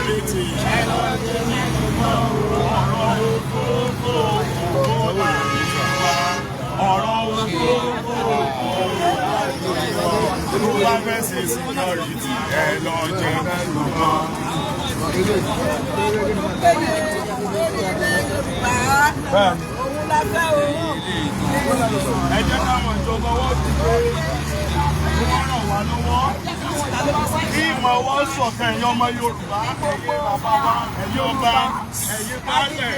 létí security ẹ jẹ́ káwọn ìjọba wọ́n ti pé wọ́n ràn wá lọ́wọ́ kí ìmọ̀ wọ́n ṣọ̀kan ẹ̀yin ọmọ Yorùbá ẹ̀yin bàbá wa ẹ̀yin ọba ẹ̀yin baálẹ̀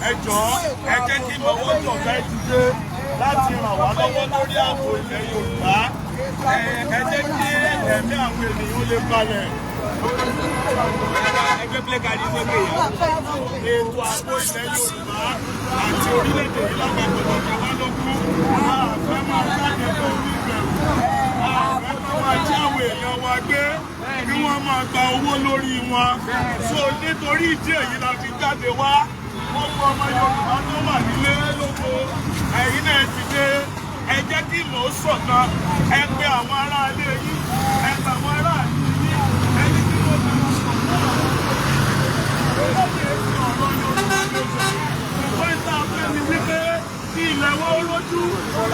ẹ jọ̀ọ́ ẹ jẹ́ kí ìmọ̀ wọ́n ṣọ̀kan ẹ dìde láti ràn wá lọ́wọ́ lórí ààbò ilẹ̀ Yorùbá ẹ jẹ́ kí ẹ̀mí àwọn ènìyàn lè balẹ̀. Ẹgbẹ́ pílẹ̀kàdì sókè yẹn. Ètò ààbò ilẹ̀ Yorùbá àti orílẹ̀-èdè yìí lápapọ̀ lọ́jọ́ wá lógún. Àfẹ́ máa jáde pẹ̀lú ìbẹ̀rù. Àfẹ́ máa jí àwọn èèyàn wa gbé kí wọ́n máa gba owó lórí wọn. So nítorí ìdí èyí la fi jáde wá. Gbogbo ọmọ Yorùbá tó wà nílé lóko. Ẹ̀yin náà ti dé. Ẹ jẹ́ kí ìmọ̀ ó ṣọ̀kan. Ẹ pe àwọn aráalé yín. Ẹ pe àwọn aráàlú yín. Ẹni tí wọ́n ti wọ́n kí ilẹ̀ wọ́n lójú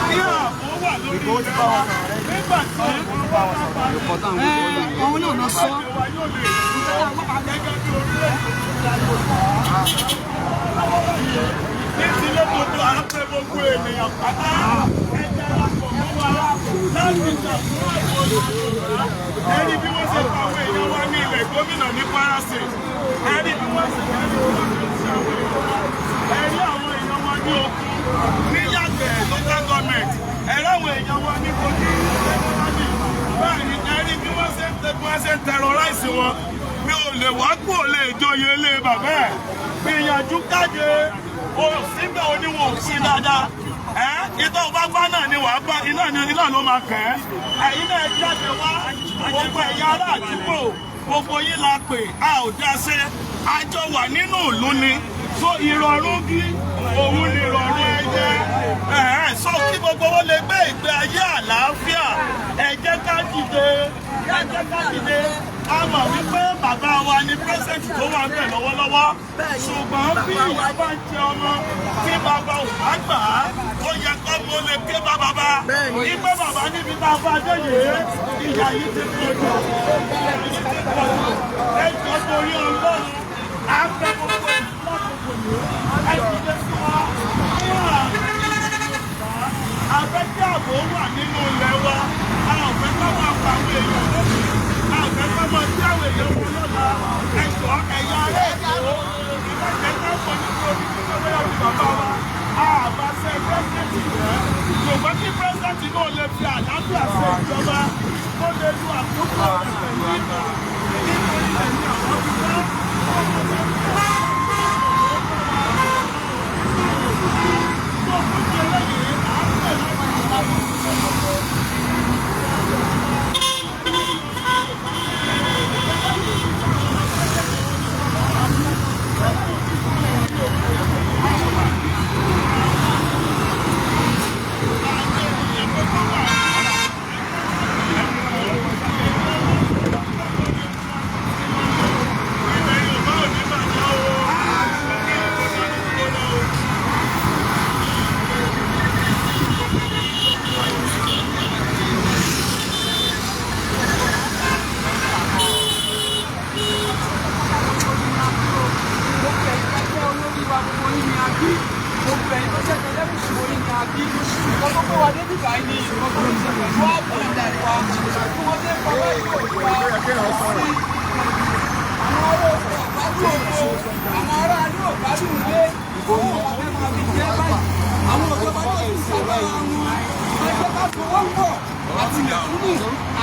kí ààbò wà lórí ilẹ̀ wa nígbà tí wọ́n bá parí àwọn náà lọ sọ wa yóò lè gẹ́gẹ́ bí orílẹ̀-èdè ní tilé gbogbo à ń pè gbogbo ènìyàn pátá ẹgbẹ́ àpò mọ́ wa láti ṣàfihàn àìkú Yorùbá ẹni bí wọ́n ṣe pa àwọn èèyàn wa ní ilẹ̀ gómìnà ní Kwara State ẹni bí wọ́n ṣe pa àwọn èèyàn wa ní Òkun ní Yàgbẹ̀ local government ẹ̀rọ àwọn èèyàn wa ní Kogi báyìí ẹni bí wọ́n ṣe ń terrorize wọn mi ò lè wá kú ò lè joyè ilé bàbá ẹ̀ gbìyànjú káde síbẹ̀ oníwọ̀n sí dáadáa ìtọ́ bá gbá náà ni wàá gbá iná ló máa kẹ́ ẹ̀yin náà jáde wá gbogbo ẹ̀yà ará àdúgbò gbogbo yín la pè a ò dá sí àjọ wà nínú ìlú ni so ìrọ̀rùn bí òun ni ìrọ̀rùn ẹ̀jẹ̀ so kí gbogbo wọn lè gbé ìgbé ayé àlàáfíà ẹ jẹ́ ká dìde a mọ̀ wípé bàbá wa ni pírẹsidẹ̀ntì tó wà ń bẹ̀ lọ́wọ́lọ́wọ́ ṣùgbọ́n bí ìyá bá ń jẹ ọmọ tí bàbá ò bá gbà á ó yẹ kó mo lè ké bá bàbá ìgbé bàbá níbi tá a bá dé yìí ìyá yìí ti pọ̀ jù ẹjọ́ torí Ọlọ́run à ń bẹ gbogbo ìlú lákòókò yìí ẹjọ́ lè fún wa àfẹ́ kí ààbò wà nínú ilẹ̀ wa a ò fẹ́ ká máa pa àwọn èèyàn lókè a ò fẹ́ ká máa tí àwọn èèyàn wọn lọ́la ẹ̀jọ̀ ẹ̀yà rẹ̀ èkó ìbàjẹ́ ká pọ̀ nínú omi tó fẹ́ yà wí bàbá wa àbáṣe pírẹsidẹ̀ntì rẹ̀ ṣùgbọ́n kí pírẹsidẹ̀ntì náà lè fi àlàáfíà ṣe ìjọba kó lè lu àkókò rẹ̀ pẹ̀lú ìmọ̀ nítorí ẹ̀mí àwọn ti dá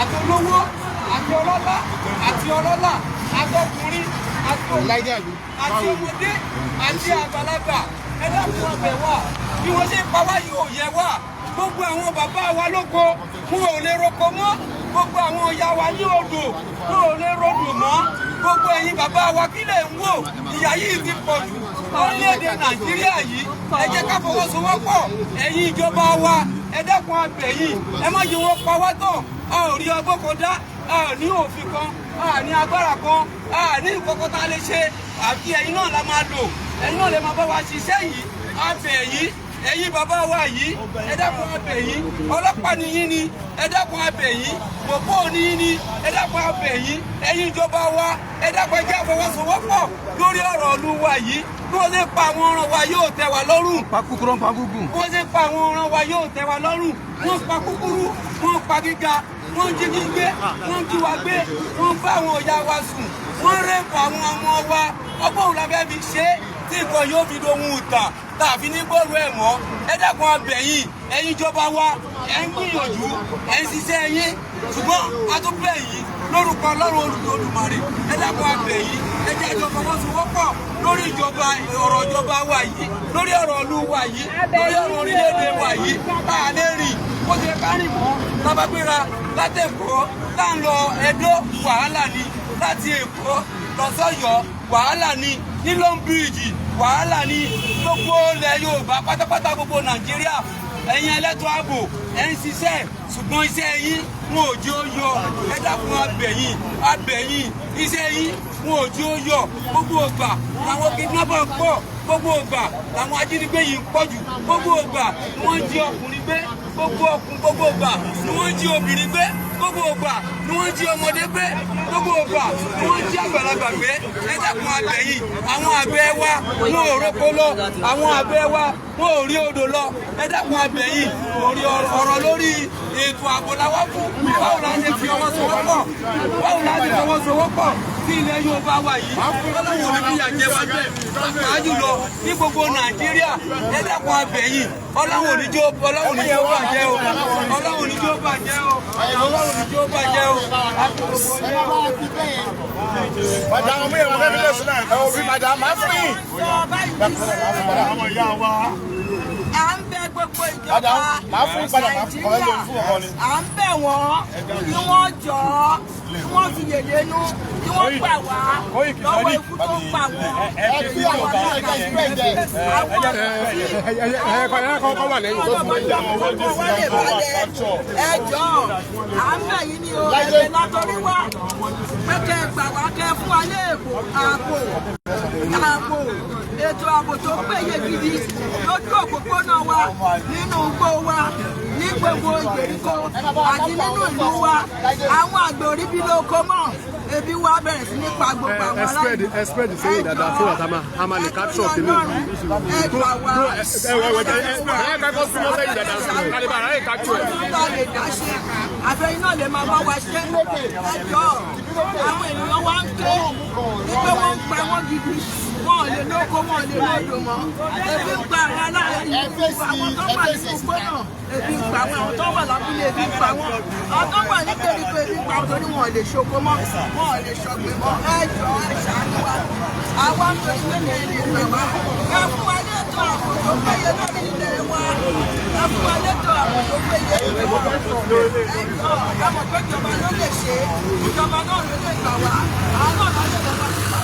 àtolówó àti ọlọ́lá àti ọlọ́lá àtọkùnrin àti ọmọdé àti àgbàlagbà ẹ dákun ọbẹ̀ wà bí wọ́n ṣe pa wá yìí ò yẹ wá gbogbo àwọn bàbá wa lóko wọn ò lè roko mọ́ gbogbo àwọn ìyá wa ní odò wọn ò lè rodò mọ́ gbogbo ẹ̀yin bàbá wa kí lè ń wò ìyà yìí ti pọ̀ jù orílẹ̀-èdè Nàìjíríà yìí ẹ jẹ́ ká fọwọ́sowọ́pọ̀ ẹ̀yin ìjọba wa ẹ dákun abẹ̀ yìí ẹ má yí wọn pa wá tán a ò rí ọgbọ́n kan dá a ò ní òfin kan a ní agbára kan ní ìkọ̀kọ̀ tá a lè ṣe àfi ẹ̀yin náà la máa lò ẹ̀yin náà lè máa bá wa ṣiṣẹ́ yìí abẹ̀ yìí ẹ̀yin bàbá wa yìí ẹ dákun abẹ̀ yìí ọlọ́pàá ni yín ni ẹ dákun abẹ̀ yìí gbogbo ni yín ni ẹ dákun abẹ̀ yìí ẹ̀yin ìjọba wa ẹ dákun ẹjẹ́ àfọwọ́sowọ́pọ̀ lórí ọ̀rọ̀ ìlú wa yìí bí wọ́n ṣe pa àwọn ọ̀ràn wa yóò tẹ́ wa lọ́rùn. pakúkúrú pakúkú. bí wọ́n ṣe pa àwọn ọ̀ràn wa yóò tẹ́ wa lọ́rùn. wọ́n pa kúkúrú wọ́n pa gíga wọ́n jí gbígbé wọ́n jí wa gbé wọ́n bá àwọn ọ̀yà wa sùn wọ́n rẹ́pọ̀ àwọn ọmọ wa ọgbọ́n òun la fẹ́ fi ṣe é tí nǹkan yóò fi dohun ìtàn tàbí ní gbòòrò ẹ̀ mọ́ ẹ dákun abẹ̀yìn ẹ̀yin ìjọba wa ẹ̀ ń gbìyànjú ẹ̀ ń ṣiṣẹ́ yín ṣùgbọ́n a tún bẹ̀ yín lórúkọ Ọlọ́run Olódùmarè ẹ dákun abẹ̀yìn ẹ jẹ́ àjọ fọwọ́sowọ́pọ̀ lórí ìjọba ọ̀rọ̀ ìjọba wa yìí lórí ọ̀rọ̀ ìlú wa yìí lórí ọ̀rọ̀ orílẹ̀-èdè wa yìí tá a lè rìn bó ti ká rìn mọ́ lábàgbéra látẹ̀kọ́ tá ń lọ Ẹdó wàhálà ni láti Èkó lọ s'Ọ́yọ́ wàhálà ni ní Long Bridge wàhálà ni gbogbo ilẹ̀ Yorùbá pátápátá gbogbo Nàìjíríà ẹ̀yin ẹlẹ́tọ̀ ààbò ẹ̀ ń ṣiṣẹ́ ṣùgbọ́n iṣẹ́ yín wọn ò jẹ́ ó yọ ẹ dákun abẹ̀yìn iṣẹ́ yín wọn ò jẹ́ ó yọ gbogbo ìgbà làwọn kidnapper ń pọ̀ gbogbo ìgbà làwọn ajínigbé yìí ń pọ̀ jù gbogbo ìgbà ni wọ́n ń jí ọkùnrin gbé gbogbo ìgbà ni wọ́n ń jí obìnrin gbé gbogbo ìgbà ni wọ́n ń jí ọmọdé gbé gbogbo ìgbà ni wọ́n ń jí àgbàlagbà gbé ẹ dákun abẹ̀yìn àwọn àgbẹ̀ wa wọn ò roko lọ àwọn àgbẹ̀ wa wọn ò rí odò lọ ẹ dákun abẹ̀yìn orí ọ̀rọ̀ lórí ètò ààbò làwa fún báwo la ṣe fi ọwọ́ sowọ́pọ̀ sí ilẹ̀ Yorùbá wa yìí Ọlọ́run ní bí àjẹ́ wa bẹ́ẹ̀ pàápàá jùlọ ní gbogbo Nàìjíríà ẹ dákun abẹ̀yìn Ọlọ́run ní jó bàjẹ́ o Ọlọ́run ní jó bàjẹ́ o Ọlọ́run ní jó bàjẹ́ o. Bàjẹ́ àwọn ọmọ yẹn wọ́n fẹ́ fi lé sílẹ̀ ẹ̀ òbí bàjẹ́ àmọ́ fún yìí. Àwọn ìyá wa. À ń bẹ gbogbo ìjọba Nàìjíríà à ń bẹ̀ wọ́n kí wọ́n jọ kí wọ́n fi yèyé nú kí wọ́n gbà wá lọ́wọ́ ikú tó ń pa wọ́n. kọ́ wà lẹ́yìn tó fún mi. Ẹ jọ̀ọ́ à ń bẹ̀ yín ní o ẹ̀rẹ̀ látọrí wá pé kẹ́ ẹ gbà wá kẹ́ ẹ fún wa ní ààbò ètò ààbò tó péye gidi lójú òpópónà wa nínú igbó wa ní gbogbo ìgbèríko àti nínú ìlú wa àwọn àgbẹ̀ orí bí lóko mọ́ ebi wa bẹ̀rẹ̀ sí ní pa gbogbo àwọn aláìní. expert sẹ́yìn dáadáa fún wa a máa lè capture kìíní. ẹgbà wa lè dá ṣe àfẹ́yìn náà lè máa bá wa ṣe ẹjọ́ àwọn ènìyàn wa ń ké wípé wọ́n ń pa wọ́n gidi wọn ò lè lóko wọn ò lè lódò mọ́ ebi ń pa àwọn aláìní àwọn tó wà nínú gbọ́nà ebi ń pa àwọn tó wà lábúlé ebi ń pa wọn àwọn tó wà ní gbèríko ebi ń pa wọn torí wọn ò lè ṣoko mọ́ wọn ò lè ṣọ̀gbìn mọ́ ẹjọ́ àṣàánú wa àwa ń torí pé ní ìlú wa ẹ fún wa létò ààbò tó péye lórí ilẹ̀ wa ẹ fún wa létò ààbò tó péye lórí wa ẹjọ́ àmọ̀ pé ìjọba ló lè ṣe ìjọba náà ló lè gbà wá àwọn náà ló lè lọ́wọ́ sí wa.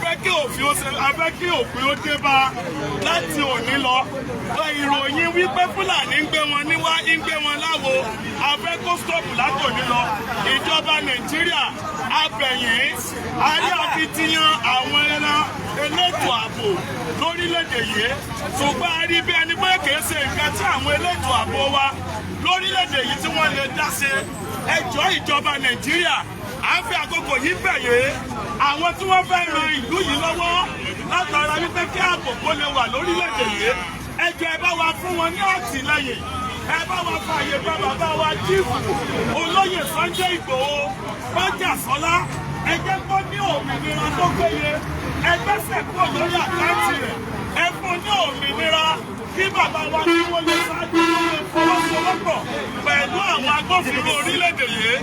Afẹ́ kí òfin ó dé bá láti òní lọ. Ìròyìn wípé Fúlàní ń gbé wọn níwá ń gbé wọn láwo. Afẹ́ kó stọ́ọ̀pù látòní lọ. Ìjọba Nàìjíríà abẹ̀yìn ayé akitiyan àwọn elétò ààbò lórílẹ̀‐èdè yìí ṣùgbọ́n a rí bí ẹni pé kìí ṣe nǹkan tí àwọn elétò ààbò wa lórílẹ̀‐èdè yìí tí wọ́n lè dá ṣe. Ẹ jọ̀ọ́ ìjọba Nàìjíríà à ń fi àkókò yìí bẹ̀yẹ̀ àwọn tí wọ́n fẹ́ ran ìlú yìí lọ́wọ́ látara wípé kí ààbò kó lè wà lórílẹ̀‐èdè yìí. Ẹ jọ̀ọ́ ẹ bá wa fún wọn ní àtìlẹ́yìn, ẹ bá wa fààyè gba bàbá wa Chief Olóyè Sunday Igboho Májàsọ́lá, ẹ jẹ́ kó ní òmìnira tó péye, ẹ gbẹ́sẹ̀ kúrò lórí àkáǹtì rẹ̀, ẹ fún ní òmìnira kí bàbá wa kí wọ́n lè ṣáájú lórí ìfọwọ́sowọ́pọ̀ pẹ̀lú àwọn agbófinró orílẹ̀-èdè yìí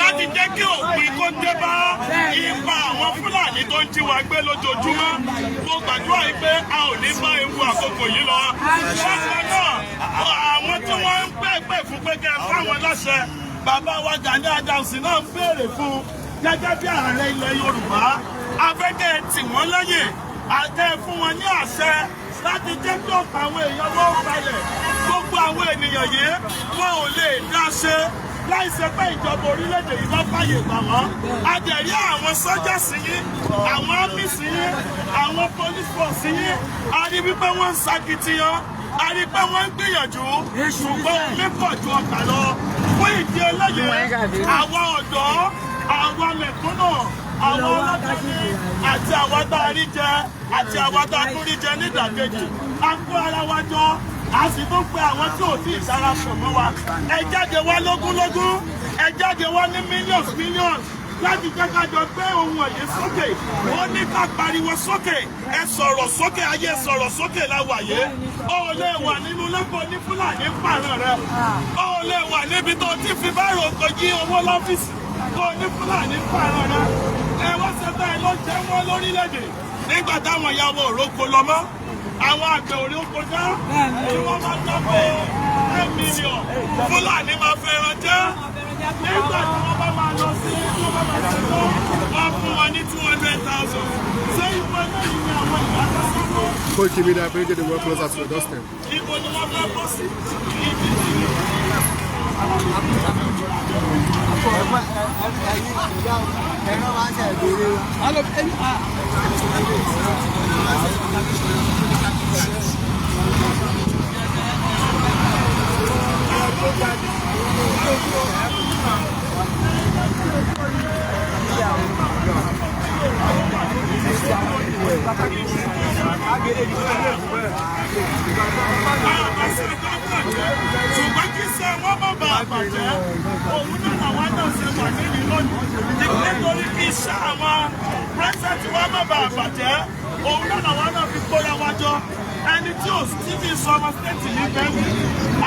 láti jẹ́ kí òpin kó dé bá ipa àwọn Fúlàní tó ń jí wa gbé lójoojúmọ́. Mo gbàdúrà yìí pé a ò ní bá ewu àkókò yìí lọ. Bákan náà, àwọn tí wọ́n ń pè fún pé kẹ́ ẹ fáwọn láṣẹ, bàbá wa Gani Adams náà ń béèrè fún gẹ́gẹ́ bí ààrẹ ilẹ̀ Yorùbá. Afẹ́kẹ́ tì wọ́n lẹ́yìn, àtẹ fún wọn ní àṣẹ láti jẹ́ kí ọ̀pọ̀ àwọn èèyàn wọ́n balẹ̀. Gbogbo àwọn ènìyàn yìí wọn ò lè dá ṣe láì ṣe pé ìjọba orílẹ̀-èdè yìí bá fàyè gbà wọ́n. A dẹ̀ rí àwọn sọ́jà sí yín, àwọn ámì sí yín, àwọn police force yín, a rí wípé wọ́n ń ṣakitiyan, a rí pé wọ́n ń gbìyànjú, ṣùgbọ́n omi pọ̀ ju ọkà lọ. Fún ìdí eléyìí, àwa ọ̀dọ́, àwa mẹ̀kúnnù, àwọn ọlọ́dọ̀ni àti àwọn tá a rí jẹ àti àwọn tá a tún rí jẹ nídàkejì, a kó ara wa jọ, a sì tún pe àwọn tí ò tí ì darapọ̀ mọ́ wa. Ẹ jáde wá lógúnlógún, ẹ jáde wá ní millions láti jẹ́ ká jọ gbé ohun ẹ̀yẹ sókè. Ó ní ká pariwo sókè, ẹ sọ̀rọ̀ sókè, ayé sọ̀rọ̀ sókè láwàyé. Ó lè wà nínú lẹ́kọ̀ọ́ ní Fúlàní pààrọ̀ rẹ̀. Ó lè wà níbi tó ti fi báyìí òkò jí owó lọ́fíìsì. Ó ní Fúlàní pààrọ̀ rẹ̀. Ẹ wá ṣe bẹ́ẹ̀ ló jẹ́ wọ́n lórílẹ̀-èdè. Nígbà táwọn ìyàwó òrókò lọ mọ́, àwọn àgbẹ̀ òrí oko já, tí wọ́n máa dábò 10 million. Fúlàní máa fẹ́ràn jẹ́. Nígbà tí wọ́n bá máa lọ sí wọ́n bá máa ṣe lọ, wọ́n fún wọn ní 200,000. Ṣé ìwé náà ní àwọn ìyá tó sọ́kọ́? Koiki Media bring the world closer to your doorstep. Ibo ni wọ́n fẹ́ bọ́ sí? Ṣùgbọ́n kí ṣe wọ́n mọ̀ bá àbàjẹ́, òun náà àwọn náà ṣe wà nílùú lónìí. Nítorí kí iṣẹ́ àwọn pírẹ́sẹ̀tì wọ́n mọ̀ bá àbàjẹ́, òun náà àwọn náà fi kóra wájọ. Ẹni tí ò sí ti sọ ọmọ stéètì yìí bẹ́ẹ̀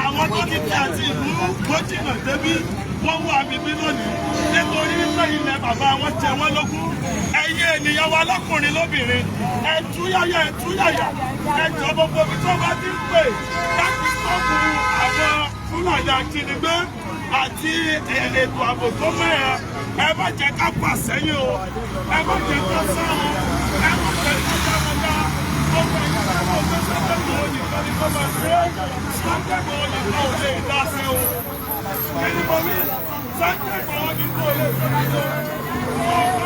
àwọn tó ti tẹ àti ìlú gbójìnà débí wọ́n wọ àbíbí lónìí nítorí wípé ilẹ̀ bàbá wọn jẹ wọ́n lógún. Ẹ̀yin ènìyàn wa lọ́kùnrin lóbìnrin, ẹ túyàyà ẹ jọ gbogbo ibi tó bá ti ń pè láti sọ́kù àwọn Fúlàní ajínigbé àti ètò ààbò tó mẹ́ẹ̀. Ẹ má jẹ́ ká pa sẹ́yìn o, ẹ má jẹ́ ká sáwọn, ẹ má jẹ́ ká sáwọ́dá. Gbogbo ìgbà tó ń gbé sọ́kẹ̀kọ̀ nìkan ni kò máa ṣe é, sọ́kẹ̀kọ̀ nìkan ò lè dá sí o. Ẹni mo rí sọ́kẹ̀kọ̀ nìkan ò lè dá sí o.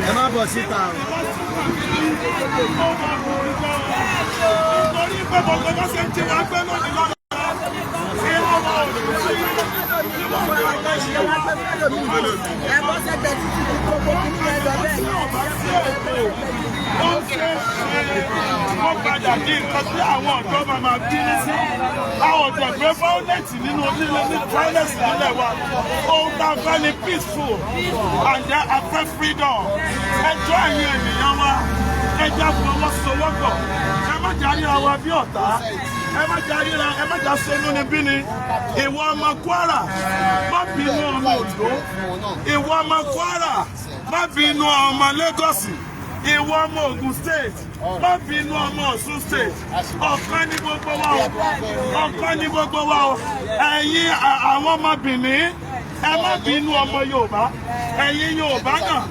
Ẹ má bọ̀ síta. Nítorí pé gbogbo bá ṣe ń jí wa gbé lónìí lọ́nà. Ṣé ọmọ òṣèlú ẹ bọ́ sẹ́gbẹ̀ẹ́ títí tí gbogbo kí ní ẹ lọ bẹ́ẹ̀. ó ṣe wọ́n padà di nǹkan tí àwọn ọ̀dọ́ máa máa bínú sí. Àwọn ọ̀dọ́ pé violence nínú onílé ní violence nílẹ̀ wa. Ohun tá a fẹ́ ni peaceful and then a fẹ́ freedom. Ẹjọ́ ẹ̀yin ènìyàn wa, ẹjọ́ fọwọ́sowọ́pọ̀. Ẹ má jáde àwa bí ọ̀tá. ẹ má jà ríra ẹ má jà sọnù níbí ni ìwọ ọmọ Kwara má bínú ọmọ Oǹdó ìwọ ọmọ Kwara má bínú ọmọ Lagos ìwọ ọmọ Ògùn state má bínú ọmọ Ọ̀ṣun state ọ̀kan ní gbogbo wa o ọ̀kan ní gbogbo wa o ẹ̀yin àwọn ọmọ Benin ẹ má bínú ọmọ Yorùbá ẹ̀yin Yorùbá náà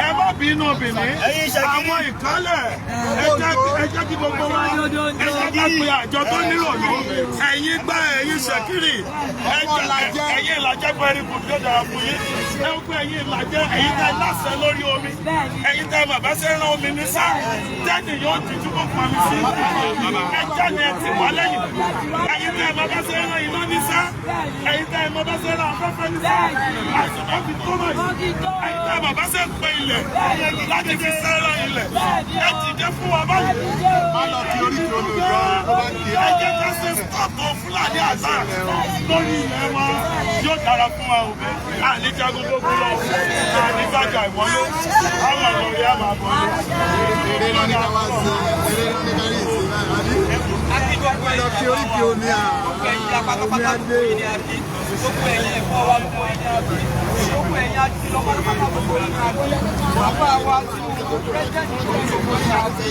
ẹ má bínú Benin àwọn ìkálẹ̀ ẹ jẹ́ kí gbogbo wa ẹ jẹ́ ká pe àjọ tó nírònú ẹ̀yin gbá ẹ̀yin ṣèkìrì ẹ̀yin ìlàjẹ́ pẹ̀lú ibùdó dára fún yín ẹ ń pẹ́ ẹ̀yin ìlàjẹ́ ẹ̀yin tẹ́ láṣẹ lórí omi ẹ̀yin tẹ́ bàbá ṣe rán omi ní sá jáde yóò tìjú kó pa mi sí ẹ jáde ẹ tì wá lẹ́yìn ẹ̀yin tẹ́ bàbá ṣe rán iná ní sá ẹ̀yin tẹ́ bàbá ṣe rán afẹ́fẹ́ ní sá àìsàn fi tó mọ̀ yìí ẹ̀yin tẹ́ bàbá ṣe pé ilẹ̀ láti fi sẹ́rọ̀ ilẹ̀ ẹ ti dé fún wa báyìí ẹ jẹ́ ká ṣe stọ́ọ̀tù Fúlàní àṣà lórí ilẹ̀ wa yóò dára fún wa òbí àníjagun gbogbo lọ àníbàjá ìwọlé àwọn àlọ́rí àmà àbọ̀lé. Eré lọ ní ká wá sí eré lọ ní ká rí ìsìn náà àbí. Lọ kí oríkì omi pátápátá gbogbo ẹ̀yin àbí gbogbo ẹ̀yin ẹ̀fọ́ wa gbogbo ẹ̀yin àbí gbogbo ẹ̀yin àti lọ pátápátá gbogbo ẹ̀yin àbí bàbá wa tí mo pẹ́ẹ́tẹ́ẹ̀tì tó ń lò ní àbí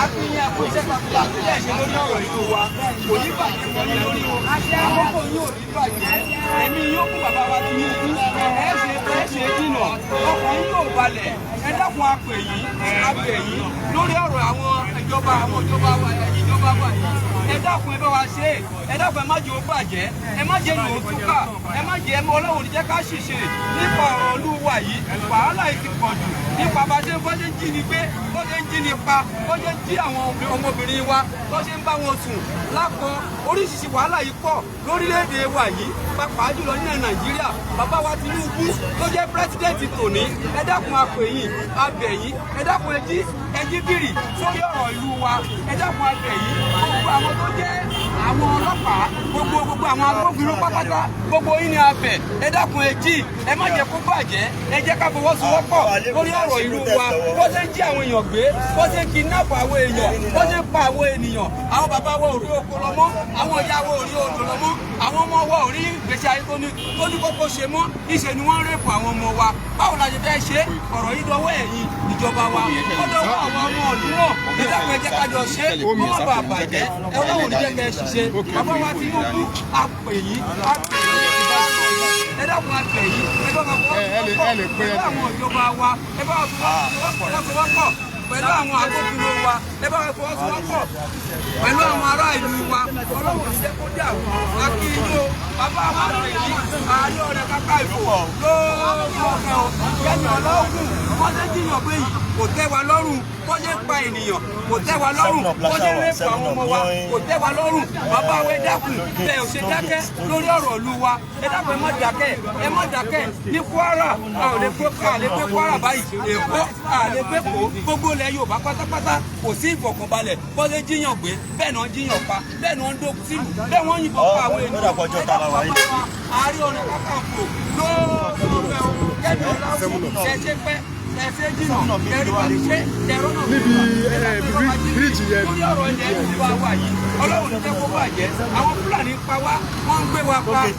akínyìn ẹ̀kọ́ iṣẹ́ takuntakun àbílẹ̀ ṣe lórí ọ̀rọ̀ ìlú wa kò ní bàjẹ́ wọlé lórí o àkókò yóò ní bàjẹ́ ẹ̀mí yóò kú bàbá wa tí ẹ̀ ṣe dínà ọkàn yóò balẹ̀ ẹ dákun apè yìí lórí ọ̀rọ̀ àwọn ìjọba wa ìjọba wa yìí ẹ dákun ẹ bá wa ṣe ẹ dákun ẹ má jẹ́ ó bàjẹ́ ẹ má jẹ́ lòó túkà ẹ má jẹ́ ẹmọ Ọlọ́run ní jẹ́ ká ṣìṣe nípa ọ̀rọ̀ olúwa yìí wàhálà yìí ti pọ̀ jù nípa bá ṣe ń jí ni gbé bó ṣe ń jí ni pa bó ṣe ń jí àwọn ọmọbìnrin wa bó ṣe ń bá wọn sùn lákọ oríṣiríṣi wàhálà yìí pọ̀ lórílẹ̀‐èdè wa yìí pàápàá jùlọ nílẹ̀ Nàìjíríà bàbá wa Tinubu tó jẹ́ pírẹsidẹ́ǹtì tòní ẹ dákun apèyìn abẹ̀yìn ẹ dákun ẹjí bìrì sórí ọ̀rọ̀ ìlú wa ẹ dákun abẹ̀yìn gbogbo àwọn tó jẹ́ àwọn ọlọ́pàá gbogbo àwọn agbófinró pátápátá gbogbo yín ni abẹ̀ ẹ dákun ẹjí ẹ má jẹ́ kó bàjẹ́ ẹ jẹ́ ká fọwọ́sowọ́pọ̀ lórí ọ̀rọ̀ ìlú wa bó ṣe ń jí àwọn èèyàn gbé bó ṣe ń kidnap àwọn èèyàn bó ṣe ń pa àwọn ènìyàn àwọn bàbá wa ò rí oko lọ mọ́ àwọn ìyá wa ò rí odò lọ mọ́ àwọn ọmọ wa ò rí ìgbésí ayé tó ní kókó ṣe mọ́ níṣẹ́ ni wọ́n ń rèpù àwọn ọmọ wa báwo la ṣe fẹ́ ṣe ọ̀rọ̀ yìí dọwọ́ ẹ̀yin ìjọba wa ó dọwọ́ àwọn ọmọ ọdún náà nígbàgbọ́ ẹ jẹ́ ká jọ ṣe kó má bàa bàjẹ́ ẹ Ọlọ́run ní jẹ́ kẹ́ ẹ ṣiṣẹ́ bàbá wa Tinubu apèyí ẹ dákun apèyí ẹ bá wa fọwọ́sowọ́pọ̀ pẹ̀lú àwọn ìjọba wa ẹ bá wa fọwọ́sowọ́pọ̀ pẹ̀lú àwọn agbófinró wa ẹ bá wa fọwọ́sowọ́pọ̀ pẹ̀lú àwọn ará ìlú wa Ọlọ́run ní jẹ́ kó dé àwọn akíyó bàbá wa pèyí Ààrẹ Ọ̀nà Kakanfò lórí ọ̀kẹ́ o kẹ́ni ọlọ́ọ̀gùn wọ́n ṣe jiyàn pé yìí kò tẹ́ wa lọ́rùn wọ́n ṣe pa ènìyàn kò tẹ́ wa lọ́rùn wọ́n ṣe rẹ́pù àwọn ọmọ wa kò tẹ́ wa lọ́rùn bàbá wa ẹ dákun ẹ ò ṣe dákẹ́ lórí ọ̀rọ̀ ìlú wa ẹ dákun ẹ má dákẹ́ ní Kwara a ò lè gbé Kwara báyìí Èkó a lè gbé kó gbogbo ilẹ̀ Yorùbá pátápátá kò sí ìfọ̀kànbalẹ̀ wọ́n ṣe jiyàn gbé bẹ́ẹ̀ náà jiyàn pa bẹ́ẹ̀ náà ń dókun sílùú bẹ́ẹ̀ wọ́n yìnbọn pa àwọn ènìyàn ẹ dákun bàbá wa Ààrẹ Ọ̀nà Kakanfò lóòrè o kẹ́mi ọ̀làwùn ṣẹ̀ṣẹ̀ pẹ́ ẹsẹ jìnnà ẹrí wa ní ṣe ẹrọ náà níbi bíríìjì yẹn lórí ọ̀rọ̀ ilẹ̀ ìlú wa wà yìí Ọlọ́run ní jẹ́ kó bàjẹ́ àwọn Fúlàní pa wá wọ́n ń gbé wa pa wọ́n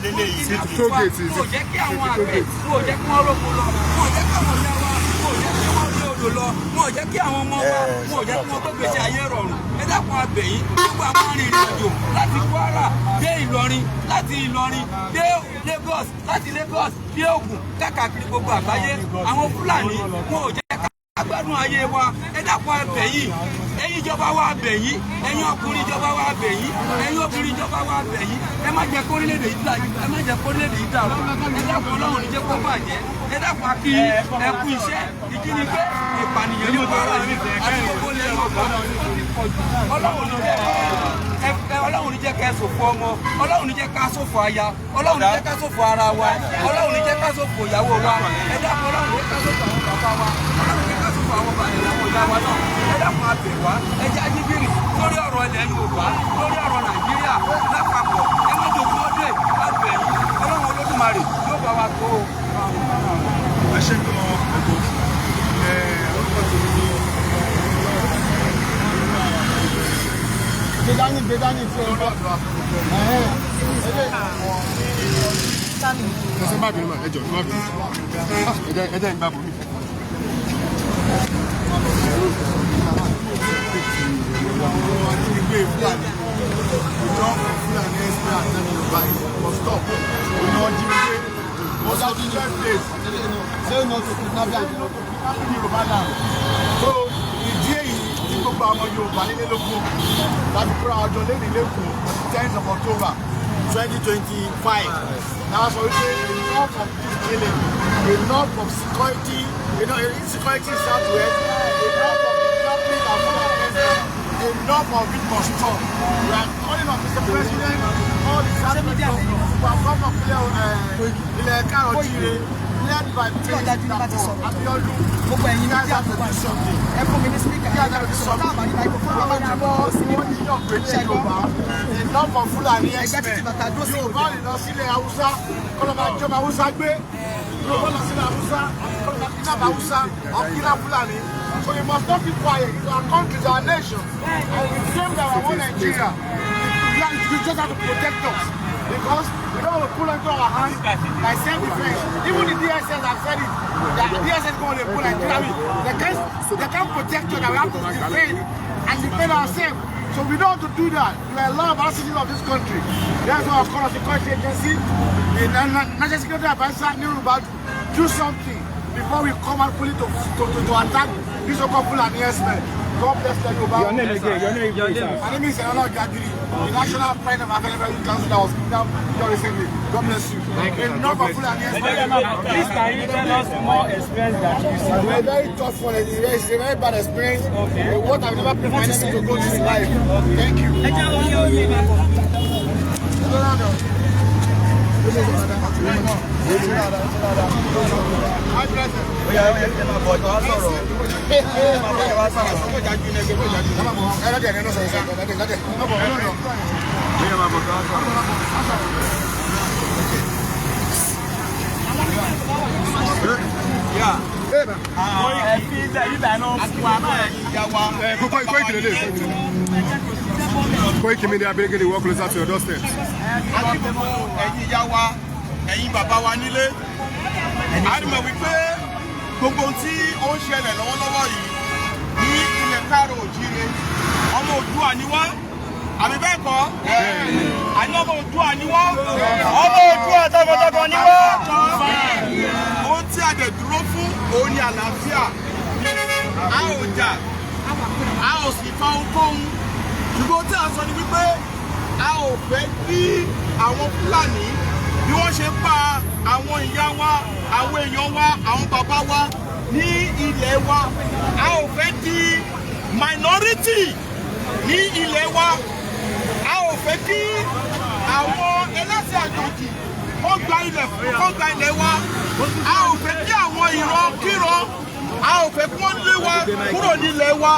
kò jẹ́ kí àwọn àgbẹ̀ kò jẹ́ kí wọ́n rògbò lọ kò jẹ́ kí àwọn ọ̀dà wa kò jẹ́ kí wọ́n gbé odò lọ kò jẹ́ kí àwọn ọmọ wa kò jẹ́ kí wọ́n gbé gbèsè ayé rọrùn ẹ dákun abẹ̀yìn gbogbo àwọn arìnrìn àjò láti Kwara dé Ìlọrin láti Ìlọrin dé Lagos láti Lagos dé Ògùn káàkiri gbogbo àgbáyé àwọn Fúlàní wọn ò jẹ́ ká gbádùn ayé wa ẹ dákun abẹ̀yìn ẹ̀yin ìjọba wa abẹ̀yìn ẹ̀yin ọkùnrin ìjọba wa abẹ̀yìn ẹ̀yin obìnrin ìjọba wa abẹ̀yìn ẹ má jẹ́ kórílẹ̀-èdè yìí dàrú ẹ dákun Ọlọ́run ní jẹ́ kó bàjẹ́ ẹ dákun akí ẹ kú iṣẹ́ ìjínigbé ìpànìyàn ní Kwara yìí àti gbogbo lẹ́nu ọ̀gá Ọlọ́run ní jẹ́ ká ṣòfò ọmọ Ọlọ́run ní jẹ́ ká ṣòfò aya Ọlọ́run ní jẹ́ ká ṣòfò ara wa Ọlọ́run ní jẹ́ ká ṣòfò ìyàwó wa ẹ dákun Ọlọ́run ní jẹ́ ká ṣòfò àwọn bàbá wa Ọlọ́run ní jẹ́ ká ṣòfò àwọn bàbá ìyàwó ìyá wa náà ẹ dákun abẹ̀ wá ẹ jẹ́ ajíbìrì lórí ọ̀rọ̀ ilẹ̀ Yorùbá lórí ọ̀rọ̀ Nàìjíríà lápapọ̀ ẹ má jòkó ọdẹ abẹ̀yìn Ọlọ́run Olódùmarè yóò bá wa tó o. ẹ ṣe kí wọn orúkọ tèmi ní Gbedani tí o bá. Ẹsẹ̀ bá bìrì mà ẹjọ́ ní wọ́n fi ẹjẹ́ ìgbà bò mí. Ìgbé Fúlàní, ìjọ Fúlàní ẹ̀sìn àtẹnu Yorùbá for stop. Ìná jí gbé, ó sọ fún 12 days. Ṣé o náà tó kí nábíà ní Yorùbá náà? So ìdí èyí tí gbogbo àwọn Yorùbá nílé lógún láti kúrò àjọ lẹ́yìn lẹ́kùn 10th of October 2025. Now so enough of this killing, enough of security, insecurity in Southwest, enough of kidnapping and violence, enough of it must stop. We are calling on Mr. President, all the Southwest governors who have come up here, Ilẹ̀-Ẹ̀ka Òjìrè, led by President Abiodun. You guys have to do something. You guys have to do something. Enough of Fulani experts. Yorùbá lè lọ sílẹ̀ Haúsá, kọ́ ló máa jọba Haúsá gbé. Yorùbá lọ sílẹ̀ Haúsá, kọ́ ló máa kidnap Haúsá, or kidnap Fulani. So we must not be quiet. It's our country, it's our nation. And we claim that we want Nigeria. We just have to protect us. Because we don't want to pull into our hands like self-defense. Even the DSS have said it. The DSS is going to pull Nigeria. They can't protect us. We have to defend and defend ourselves. So we don't have to do that. We are a lot of our citizens of this country. That's why I call us the security agency. The National Security Advisor, Nirubad, do something before we come and fully to attack this so-called Fulani herdsmen. God bless them. Your name again, your name. My name is Enolo Gadiri, the National Friend of Available Youth Council that was kidnapped here recently. God bless you. Enough of Fulani herdsmen. Please, can you tell us more experience that you see? It's a very tough one. It's a very bad experience. Okay. What I've never put my enemy to go through in life. Thank you. Koiki Media bringing the work closer to your doorstep. Ẹ̀yin ìyá wa, ẹ̀yin bàbá wa nílé. A rí mọ̀ wípé gbogbo tí ó ń ṣẹlẹ̀ lọ́wọ́lọ́wọ́ yìí ní ilẹ̀ Káàárọ̀ Oòjíire. Ọmọ Oòduà ni wá. Àbí bẹ́ẹ̀ kọ́? Àní ọmọ Oòduà ni wá. Ọmọ Oòduà tọkọtọkọ ni wá. Ohun tí a dẹ̀ dúró fún òun ni àlàáfíà. A ò jà, a ò sì fa ohunkóhun. Ṣùgbọ́n tí a sọ ni wípé a ò fẹ́ kí àwọn Fúlàní bí wọ́n ṣe pa àwọn ìyá wa, àwọn èèyàn wa, àwọn bàbá wa ní ilẹ̀ wa. A ò fẹ́ di minority ní ilẹ̀ wa. A ò fẹ́ kí àwọn ẹlẹ́sìn àjòjì wọ́n gba ilẹ̀ wa. A ò fẹ́ kí àwọn ìran-kíran, a ò fẹ́ kí wọ́n lé wa kúrò nílẹ̀ wa.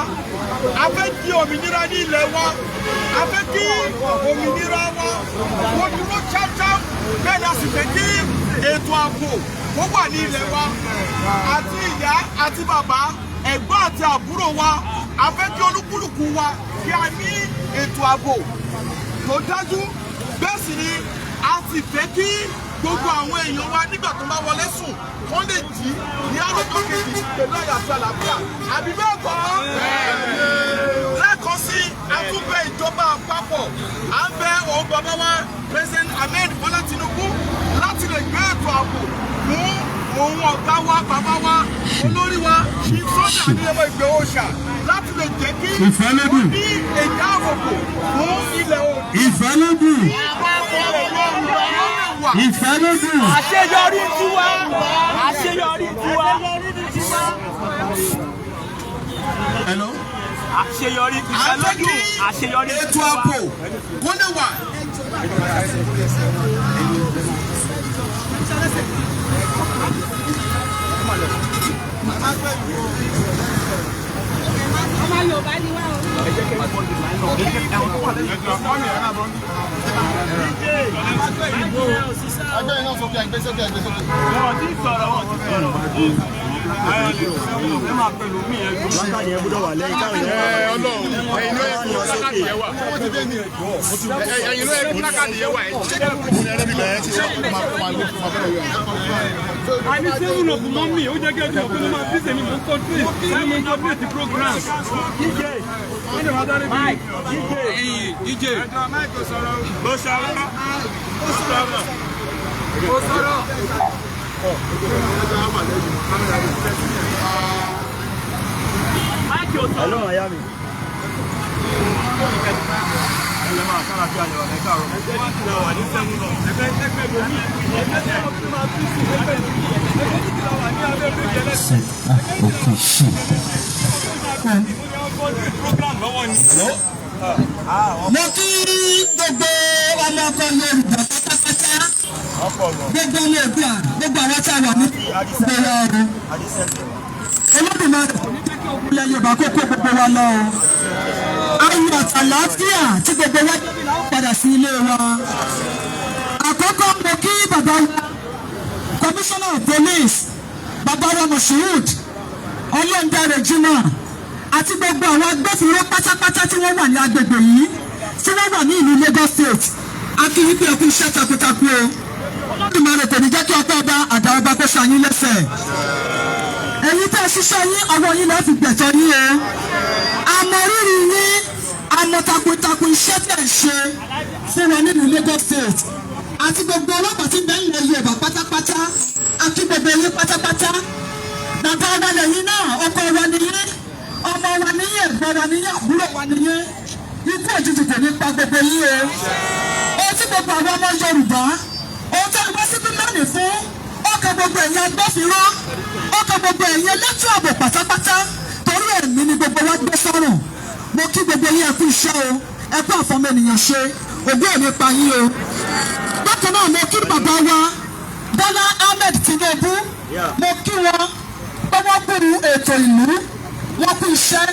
A fẹ́ kí òmìnira ní ilẹ̀ wa. A fẹ́ kí òmìnira wa wọ́n dúró ṣáṣá. Bẹ́ẹ̀ ni a sì fẹ́ kí ètò ààbò kó wà ní ilẹ̀ wa. Àti ìyá àti bàbá, ẹ̀gbọ́n àti àbúrò wa. A fẹ́ kí olúkúlùkù wa kí a ní ètò ààbò tó dájú. Bẹ́ẹ̀ sì ni a sì fẹ́ kí gbogbo àwọn èèyàn wa nígbà tó bá wọlé sùn wọ́n lè jí ní àròjọ kejì pẹ̀lú àyàfi àlàáfíà. Àbí bẹ́ẹ̀ kọ́? Lẹ́ẹ̀kan sí àtúbẹ̀ ìjọba àpapọ̀ à ń bẹ òun bàbá wa President Ahmed Bola Tinubu láti lè gbé ètò ààbò fún òun ọ̀gá wa bàbá wa olórí wa ṣí sọ́jà nílẹ̀wọ̀ Ìgbòho Òòṣà láti lè jẹ́ kí wọ́n ní ìdáàbòbò fún ilẹ̀ Oòduà. Ìfẹ́lódùn. Ìfẹ́lódùn. Àṣeyọrí tiwa. Àṣeyọrí tiwa. Hello. Àṣeyọrí ìfẹ́lódùn. Àṣeyọrí tiwa. Ètò ààbò kó lè wà. Ọmọ Yorùbá ni wá o. Ẹgbẹ́ iná sókè, ẹgbẹ́ sókè, ẹgbẹ́ sókè. Wọ́n ti sọ̀rọ̀. Lákàdì yẹn gbọ́dọ̀ wà lẹ́yìn káwọn yẹn. Ọlọ́run ẹ̀yin ló yẹ kí lákàdì yẹn wà. Ẹ̀yin ló yẹ kí lákàdì yẹn wà. Àní sẹ́wọ̀n ọ̀pọ̀ mọ́ mi, ó jẹ́ kí ẹ̀dùn ọ̀pọ̀ ló máa bí sẹ́mi ló ń kọ́ńtírì. Sẹ́mi ń kọ́ńtírì ti program. DJ, wọ́n lè máa dárí bí. DJ. Máìkì sọ̀rọ̀. Ó sọ̀rọ̀. Hello, Miami. Mo kí gbogbo ọmọ ọkọ Yorùbá pátápátá gbogbo ọmọ Oòduà gbogbo àwọn tí a wà ní ìgbéra ọ̀run Olódùmarè ilẹ̀ Yorùbá kó kó gbogbo wa lọ o ayọ̀ àtàlàáfíà tí gbogbo wa padà sí ilé wa. Àkọ́kọ́ mo kí bàbá wa Commissioner of Police bàbá wa Moshood Ọlọ́ndàrẹ Jimoh àti gbogbo àwọn agbófinró pátápátá tí wọ́n wà ní agbègbè yìí tí wọ́n wà ní ìlú Lagos State akíní pé ẹkú iṣẹ́ takuntakun o Olódùmarè kò ní jẹ́ kí ọpẹ́ ọba àdá ọba kó ṣàyín lẹ́sẹ̀ ẹ̀yin tẹ́ ṣiṣẹ́ yín ọwọ́ yín lọ́ọ́ fi gbẹ̀tọ́ yín o àmọ́ rírì yín àmọ́ takuntakun iṣẹ́ tẹ̀ ń ṣe fún wọn nínú Lagos State àti gbogbo ọlọ́pàá tí bẹ́ẹ̀ ń lọ Yorùbá pátápátá àti gbogbo yín pátápátá bàbá wa lẹ́yìn náà ọkọ wa nìyẹn ọmọ wa nìyẹn ẹ̀gbọ́n wa nìyẹn àbúrò wa nìyẹn ikú òjijì kò ní pa gbogbo yín o ohun tí gbogbo àwọn ọmọ Yorùbá ohun tó ń wá sí bímọ́ọ̀nì fún ọkọ̀ gbogbo ẹ̀yin agbófinró ọkọ̀ gbogbo ẹ̀yin elétò ààbò pátápátá torí ẹ̀mí ni gbogbo wa gbé sọ́rùn mo kí gbogbo yín ẹkú iṣẹ́ o ẹkú àfọmọ ènìyàn ṣe ògbó ò ní pa yín o bákan náà mo kí bàbá wa Bọ́lá Ahmed Tinubu mo kí wọn gbọ́wọ́ kúrú ètò ìlú wọ́n kú iṣẹ́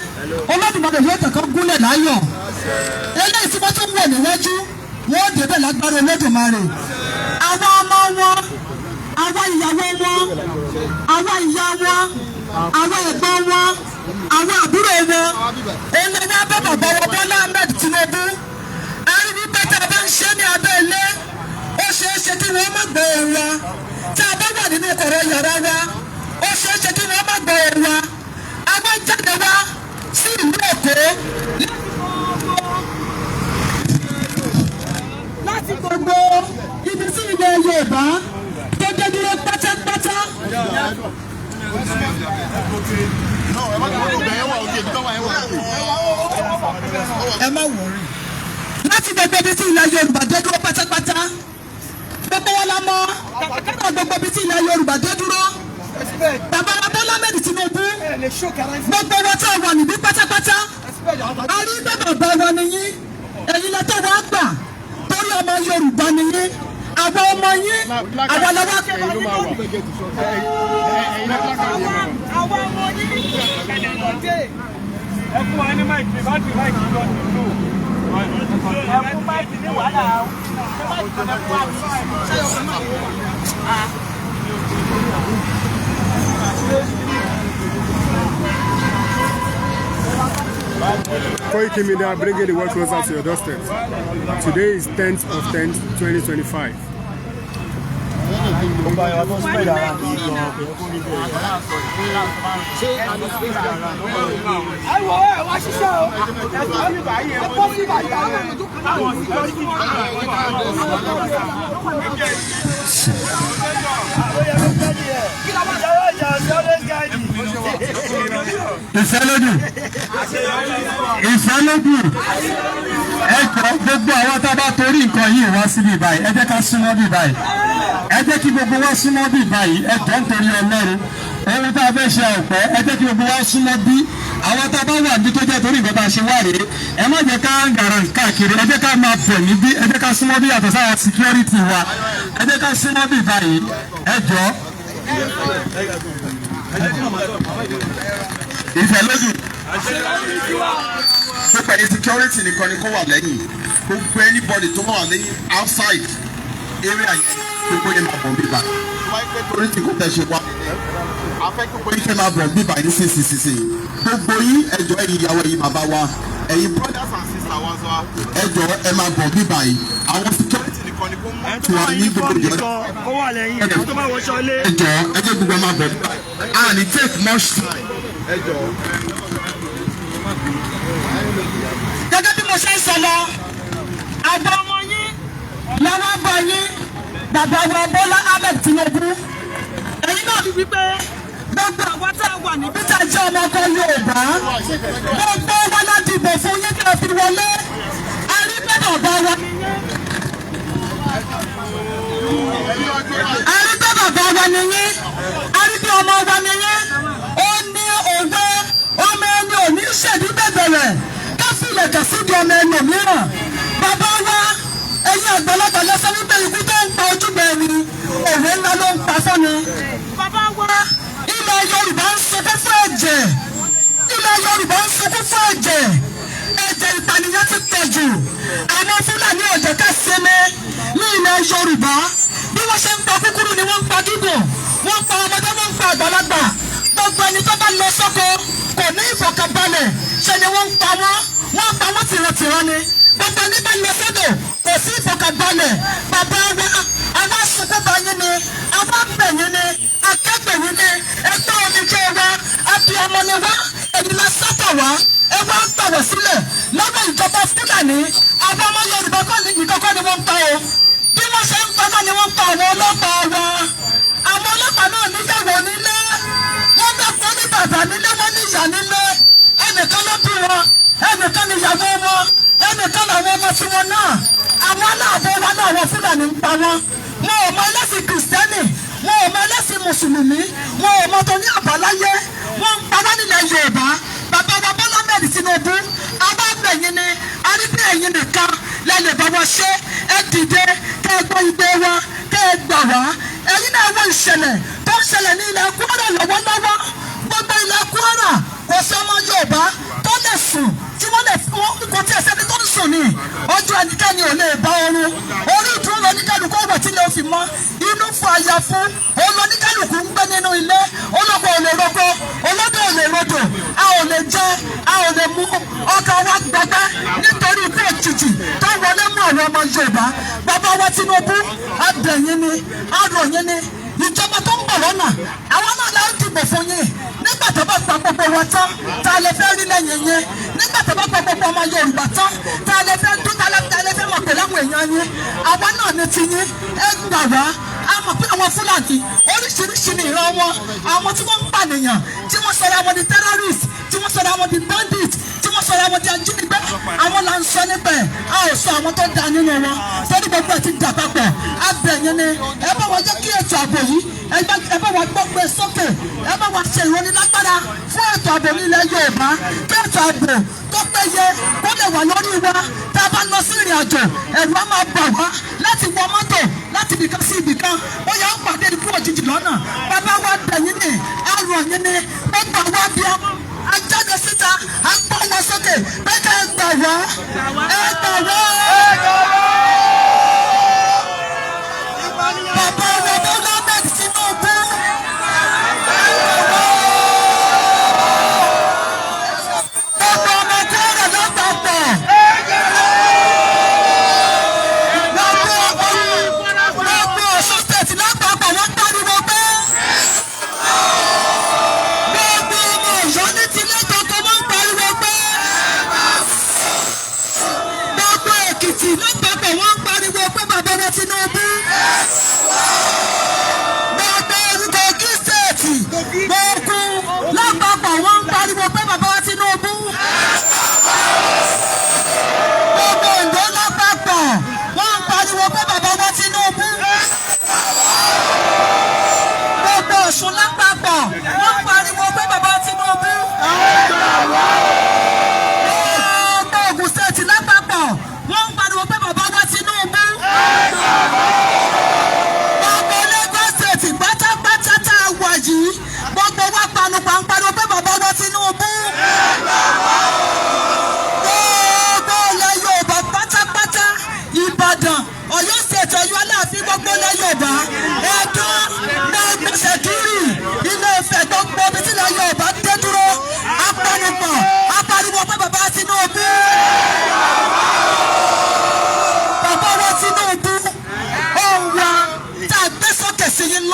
Olódùmarè yóò kẹ̀kọ́ gúnlẹ̀ láyọ̀ eléyìí tí wọ́n tún wọ̀ níwájú wọ́n débẹ̀ lágbára Olódùmarè àwọn ọmọ wọn àwọn ìyàwó wọn àwọn ìyá wọn àwọn ẹ̀gbọ́n wọn àwọn àbúrò wọn eléyìí abẹ́ bàbá wọn Bọ́lá Ahmed Tinubu ẹ̀rí wípé tí a bá ń ṣe ní abẹ́ ilé ó ṣeé ṣe kí wọ́n má gbọ́ ohùn wa tí a bá wà nínú kọ̀rọ̀ yàrá wa ó ṣeé ṣe kí wọ́n má gbọ́ ohùn wa a bá jáde wá sí ìlú Èkó láti gbogbo ibi tí ilẹ̀ Yorùbá tó dé dúró pátápátá. Ẹ má wọrí. Láti gbogbo ibi tí ilẹ̀ Yorùbá dé dúró pátápátá gbogbo wọn la mọ̀ kàkàkàkà gbogbo ibi tí ilẹ̀ Yorùbá dé dúró bàbá Bọ́lá Ahmed Tinubu gbogbo wọn tí a wà níbí pátápátá a rí pé bàbá wa nìyí ẹ̀yin lọ́tọ̀ wá gbà torí ọmọ Yorùbá nìyí àwọn ọmọ yín àwọn lọ́wọ́ kẹwàá nínú àwọn ọmọ yín Ẹ fún wa ní máìkì, bá ti máìkì lọ nínú. Ẹ fún máìkì ní wàhálà o. Koiki Media bringing the world closer to your doorstep. Today is 10th of 10th, 2025. Ìfẹ́lódùn ẹ jọ gbogbo àwọn tá a bá torí nǹkan yìí wá síbí báyìí ẹ jẹ́ ká súnmọ́ bí báyìí ẹ jẹ́ kí gbogbo wa súnmọ́ bí báyìí ẹ jọ nítorí Ọlọ́run ohun tá a fẹ́ ṣe àìpẹ́ ẹ jẹ́ kí gbogbo wa súnmọ́ bí àwọn tá a bá wà ní tó jẹ́ torí nǹkan tá a ṣe wá rèé ẹ má jẹ́ ká ń gàrà káàkiri ẹ jẹ́ ká máa bọ̀ níbí ẹ jẹ́ ká súnmọ́ bí yàtọ̀ sáwọn security wa ẹ jẹ́ ká súnmọ́ bí báyìí ẹ jọ. Ìfẹ́lódùn pípa ní security nìkan ni kó wà lẹ́yìn gbogbo anybody tó wà lẹ́yìn outside eré àyè gbogbo yẹn máa bọ̀ bíbá wáyé pé torí tí kò tẹ̀ ṣe wá afẹ́ gbogbo yín kẹ́ máa bọ̀ bíbá ní sísìsìsì gbogbo yín ẹjọ́ ẹ̀yin ìyàwó ẹ̀yin bàbá wa ẹ̀yin brothers and sisters wa sọ ẹjọ́ ẹ máa bọ̀ bíbá yìí àwọn security nìkan ni kò mú tiwa ní gbogbo ìjọ ó wà lẹ́yìn ẹ̀ tó bá wọṣọ ilé. ẹjọ́ gbogbo máa bọ̀ bíbá yìí and it take much time ẹjọ́. gẹ́gẹ́ bí mo ṣe ń sọ lọ àgbà ọmọ yín làwọn àgbà yín bàbá wa Bọ́lá Ahmed Tinubu èyí náà fi wípé gbogbo àwọn tá a wà níbí tá a jẹ́ ọmọ ọkọ Yorùbá gbogbo wa la dìbò fún yín kí ẹ fi wọlé a rí pé bàbá wa a rí pé bàbá wa ni yín a rí pé ọmọ wa ni yín ó ní òwe ọmọ ẹni ò ní ṣèdí bẹ̀bẹ̀rẹ̀ káfílẹ̀ kàfíìdì ọmọ ẹni mìíràn bàbá wa ẹ̀yin àgbàlagbà lọ́sọ wípé ikú tó ń pa ojúbẹ ni òwe ńlá ló ń pa fún ni. bàbá wa ilẹ̀ Yorùbá ń sunkún fún ẹ̀jẹ̀ ilẹ̀ Yorùbá ń sunkún fún ẹ̀jẹ̀ ẹ̀jẹ̀ ìpànìyàn ti pọ̀ jù àwọn Fúlàní ò jẹ́ ká sinmi ní ilẹ̀ Yorùbá bí wọ́n ṣe ń pa kúkúrú ni wọ́n ń pa gígùn wọ́n ń pa ọmọdé wọ́n ń pa àgbàlagbà gbogbo ẹni tó bá lọ sóko kò ní ìfọ̀kànbalẹ̀ ṣe ni wọ́n ń pa wọ́n tìrantìran ni gbogbo ẹni bá lọ sódò kò sí ìfọ̀kànbalẹ̀ bàbá wa àwọn asopọ̀bà yín ni àwọn abẹ yín ni akẹgbẹ́ yín ni ẹgbẹ́ omijé wa abiyamọ ni wa ènìyàn sátọ̀ wá ẹ wá ń gbàwọ̀ sílẹ̀ lọ́wọ́ ìjọba Fúlàní àwọn ọmọ Yorùbá kọ́ ni ìkọ́kọ́ ni wọ́n ń pa o bí wọ́n ṣe ń pa náà ni wọ́n ń pa àwọn ọlọ́pàá wa àwọn ọlọ́pàá náà níyàwó nílé wọ́n dàpọ̀ ní bàbá nílé wọ́n ní ìyá nílé ẹnìkan ló bí wọn ẹnìkan ní ìyàwó wọn ẹnìkan làwọn ọmọ tí wọn náà àwọn aláàbò wa náà wọ Fúlàní ń pa wọn wọn ò mọ ẹlẹ́sìn Kìrìsìtẹ́nì wọn ò mọ ẹlẹ́sìn Mùsùlùmí wọn ò mọ tó ní àbáláyé wọn ń pa wá nílẹ̀ Yorùbá bàbá wa Bọ́lá Ahmed Tinubu abábẹ̀yìn ni arígbé ẹ̀yìn nìkan lẹ́lẹ̀ bá wọn ṣe ẹ dìde kẹ́ ẹ gbọ́ igbe wa kẹ́ ẹ gbà wá ẹ̀yin náà wọ ìṣẹ̀lẹ̀ tó ń ṣẹlẹ̀ ní ilẹ̀ Kwara lọ́wọ́lọ́wọ́ gbogbo ilẹ̀ Kwara kò sí ọmọ Yorùbá tó lè sùn tí wọ́n lè fún kò tí ẹsẹ̀ ní tó ń sùn ní ọjọ́ ẹnikẹ́ni ò lè bá oorun orí ìdúró lóníkálukú ọ̀wọ̀ tí lè fi mọ́ inú fún àyà fún olóníkálukú ń gbé nínú ilé olóko ò lè roko olódò ò lè rodò a ò lè jẹ a ò lè mú ọkàn wa gbọgbẹ nítorí ikú òjijì tó wọlé mú àwọn ọmọ Yorùbá bàbá wa Tinubu abẹ̀yìn ni aròyìn ni ìjọba tó ń bọ̀ lọ́nà àwọn náà la ń dìbò fún yín nígbà tó bá pa gbogbo wa tán tá a lè fẹ́ rí lẹ́yìn yẹn nígbà tó bá pa gbogbo ọmọ Yorùbá tán tá a lè fẹ́ dún tá a lè fẹ́ mọ̀ pẹ̀lú àwọn èèyàn yín àwa náà ní ti yín ẹ gbà wá a mọ̀ pé àwọn Fúlàní oríṣiríṣi ni ìran wọn àwọn tí wọ́n ń pànìyàn tí wọ́n sọ̀rọ̀ àwọn di terrorist tí wọ́n sọ̀rọ̀ àwọn di bandit tí wọ́n sọ̀rọ̀ àwọn di ajínigbé àwọn là ń sọ níbẹ̀ a ò sọ àwọn tó da nínú wọn torí gbogbo ẹ̀ ti dà papọ̀ abẹ̀yìn ni ẹ bá wọn jẹ́ kí ètò ààbò yìí ẹ bá wọn gbọ́ pé sókè ẹ bá wọn ṣe ìrónilágbára fún ètò ààbò nílẹ̀ Yorùbá kí ètò ààbò tó péye kó lè wà lórí wa tá a bá lọ sí ìrìn àjò ẹ̀rù á máa bà wá láti wọ mọ́tò láti ibìkan sí ibìkan ó yà ń pàdé ikú òjijì lọ́nà bàbá wa bẹ̀yìn ni àrùn ọ̀yìn ni gbogbo àwọn abiyamọ ajáde síta à ń pọ̀ wọn sókè pé ká ẹ gbà wá ẹ gbà wá. Bàbá wa Bọ́lá Ahmed Tinubu. Gbogbo ọmọ Kwara lápapọ̀. Gbogbo Ọ̀ṣun state lápapọ̀ wọ́n pariwo pé. Gbogbo ọmọ Ọ̀yọ́ ní tilé kankan wọ́n pariwo pé. Gbogbo Èkìtì lápapọ̀ wọ́n pariwo pé bàbá wa Tinubu. Gbogbo Kogi state gbogbo lápapọ̀ wọ́n pariwo pé bàbá wa Tinubu. Gbogbo Oǹdó lápapọ̀ wọ́n pariwo pé bàbá wa Tinubu. Gbogbo Ọ̀ṣun lápapọ̀ wọ́n pariwo pé bàbá wa Tinubu. Gbogbo Ògùn state lápapọ̀ wọ́n pariwo pé bàbá wa Tinubu.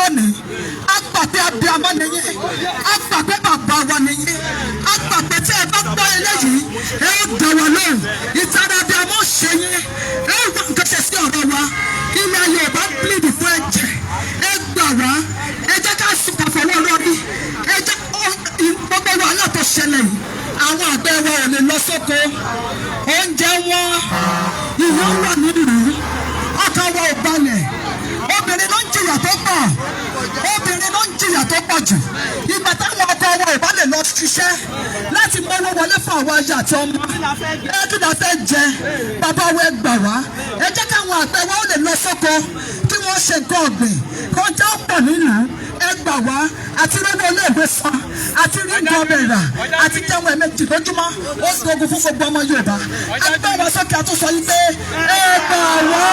lónìí á gbà pé abiyamọ nìyí á gbà pé bàbá wa nìyí á gbà pé tí ẹ bá gbọ́ eléyìí ẹ ó dá wa lóhùn ìtara abiyamọ ṣe yín ẹ ó gbọ́ nǹkan ṣe sí ọ̀rọ̀ wa ilẹ̀ Yorùbá ń bleed fún ẹ̀jẹ̀ ẹ gbà wá ẹ jẹ́ ká sùn pàfọwọ́ lórí ẹ jẹ́ gbogbo wàhálà tó ṣẹlẹ̀ yìí àwọn àgbẹ̀ wa ò lè lọ sóko oúnjẹ wọn ìyá wà nílùú ọkàn wa ò balẹ̀ obìnrin ló ń jìyà tó pọ̀ obìnrin ló ń jìyà tó pọ̀ jù ìgbà táwọn ọkọ wa ò bá lè lọ ṣiṣẹ́ láti mọ́wọ́ wọlé fún àwọn aya àti ọmọ ẹ kí la fẹ́ jẹ bàbá wa ẹ gbà wá ẹ jẹ́ káwọn àgbẹ̀ wa ó lè lọ sóko kí wọ́n ṣe nǹkan ọ̀gbìn kó jẹ́ ọ̀pọ̀ nílùú ẹ gbà wá àti rówó iléèwé san àti rí nǹkan ọbẹ̀ rà àti jẹun ẹ̀mẹ́jì lójúmọ́ ó gbógun fún gbogbo ọmọ Yorùbá àgbẹ̀ wa sókè àtúnṣe yìí pé ẹ gbà wá.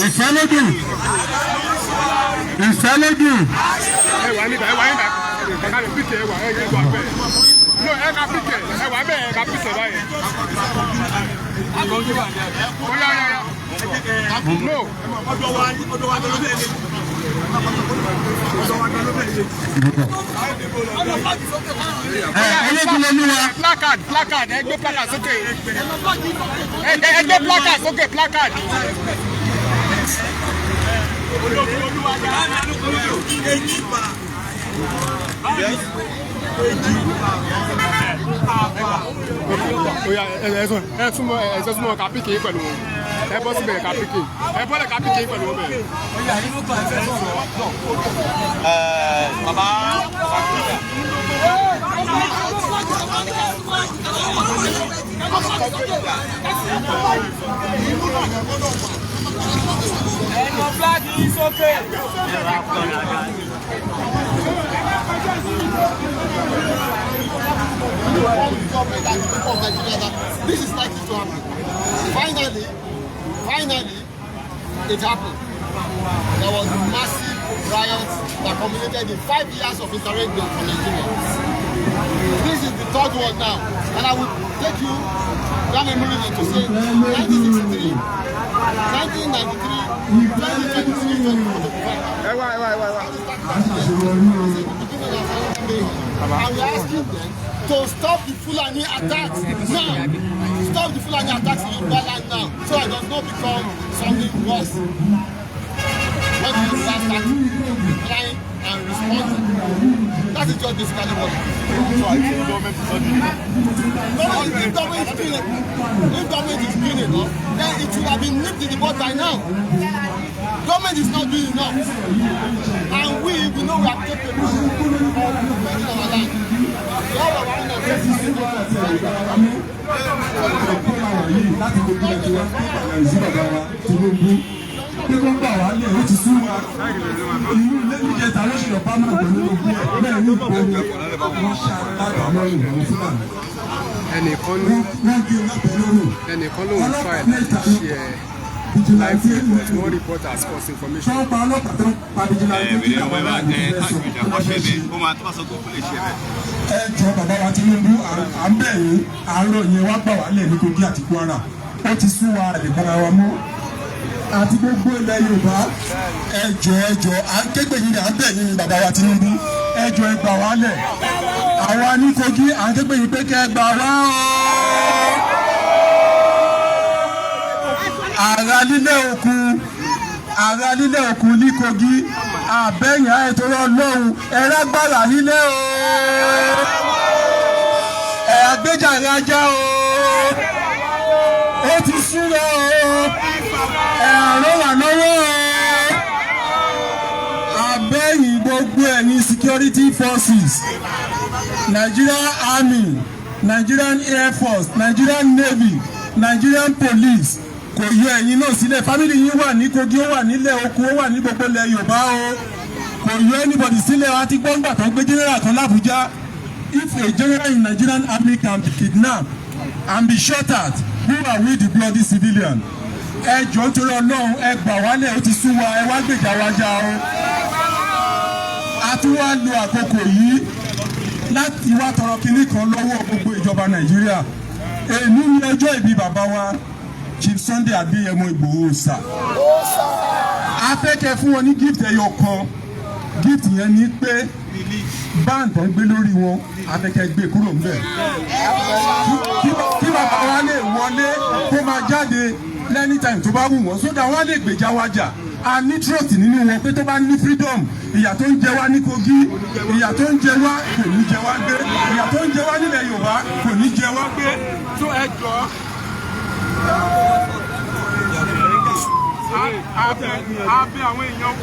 Ìfẹ́ ló dùn. Ìfẹ́ ló dùn. Ẹ wà níbà ká lè pìkẹ́ ẹ yẹ gbọ́ abẹ́. No, ẹ ká pìkẹ́ ẹ wà bẹ́ẹ̀ ẹ ká pìkẹ́ báyìí. Ó yá. No. Ọjọ́ wa ló bẹ́ẹ̀ ni. Ológun ló ní wa. Placard, ẹ gbé placard sókè. Ẹ gbé placard sókè, placard. Ẹ súnmọ́ kápíkì yín pẹ̀lú wọn. Ẹ bọ́ síbẹ̀ kápíkì. Ẹ bọ́lẹ̀ kápíkì yín pẹ̀lú wọn bẹ̀rẹ̀. Bàbá. Ẹnu fúláàgì yìí sókè. This is likely to happen. Finally, it happened. There was a massive riot that culminated in 5 years of interregnum for Nigeria. This is the third one now, and I will take you down a minute to say 1963, 1993, 2023, 2025. And we are asking them to stop the Fulani attacks now. Stop the Fulani attacks in Yoruba land now, so it does not become something worse. When the Yoruba start replying and responding, that is just basically what it is. So I think the government is not doing enough. If government is doing enough, then it should have been nipped in the bud by now. Government is not doing enough, and we know we are capable of defending our land. We have our own objectives. Láti gbogbo ẹ̀jẹ̀ wa ìpàdé sí bàbá wa Tinubu pé kó ń gbà wá lẹ̀ ó ti sú wa ìlú lẹ́nìjẹ́ ta ló ṣe ọ̀pá náà pẹ̀lú ogun ẹ̀ bẹ́ẹ̀ ní ìgboro wọ́n ṣe aláàbò lọ́rùn àwọn Fúlàní. Ẹnìkan ló ń fa ẹ̀ ṣe ẹ̀ live report wọ́n report as false information. Sọ́ọ́pà ọlọ́pàá tó ń pa vigilante tí àwọn ará ìlú fẹ́ sọ. Ẹ jọ bàbá wa Tinubu à ń bẹ̀ yín àárọ̀ yẹn wá gbà wá lẹ̀ ní Kogi àti Kwara ó ti sú wa àdìgbàra wa mọ́ àti gbogbo ilẹ̀ Yorùbá ẹ jọ à ń kégbè yín à ń bẹ̀ yín bàbá wa Tinubu ẹ jọ ẹ gbà wá lẹ̀ àwa ní Kogi à ń kégbè yín pé kẹ́ ẹ gbà wá o. Ààrẹ nílẹ̀ òkun ní Kogi àbẹ̀yìn àìtòrò Ọlọ́run ẹ̀rọ gbàrà nílẹ̀ o ẹ̀ àgbéjà ìrajà o ó ti súnra o ẹ̀ àrò wà lọ́wọ́ o àbẹ̀yìn gbogbo ẹ̀yìn security forces Nigerian Army, Nigerian Air Force, Nigerian Navy, Nigerian Police kò yọ ẹ̀yin náà sílẹ̀ family yín wà ní Kogi ó wà nílẹ̀ oko ó wà ní gbogbo ilẹ̀ Yorùbá o kò yọ anybody sílẹ̀ wá tí gbọ́ngbà tó ń gbé general kan l'Abuja. If a general in Nigerian army can be kidnapped and be shot at, who are we the bloody civilian? Ẹ jọ̀ọ́ nítorí Ọlọ́run ẹ gbà wálẹ̀ ó ti sú wa ẹ wá gbèjà wa já o. A tún wá lo àkókò yìí láti wá tọrọ kinní kan lọ́wọ́ gbogbo ìjọba Nàìjíríà. Èmi ní ọjọ́ ìbí bàbá wa Chief Sunday Adéyẹmọ Ìgbòho Òòṣà. A fẹ́ kẹ́ fún wọn ní gift ẹyọ kan. Gift yẹn ni pé band tó ń gbé lórí wọn a fẹ́ kẹ́ gbé kúrò ńbẹ̀. Kí bàbá wa lè wọlé kó máa jáde anytime tó bá wù wọ́n sódà wọ́n á lè gbèjà wájà. A ní trust nínú wọn pé tó bá ní freedom ìyà tó ń jẹ wá ní Kogi ìyà tó ń jẹ wá kò ní jẹ wá gbé ìyà tó ń jẹ wá nílẹ̀ Yorùbá kò ní jẹ wá gbé. Tó ẹ jọ abẹ àwọn èèyàn.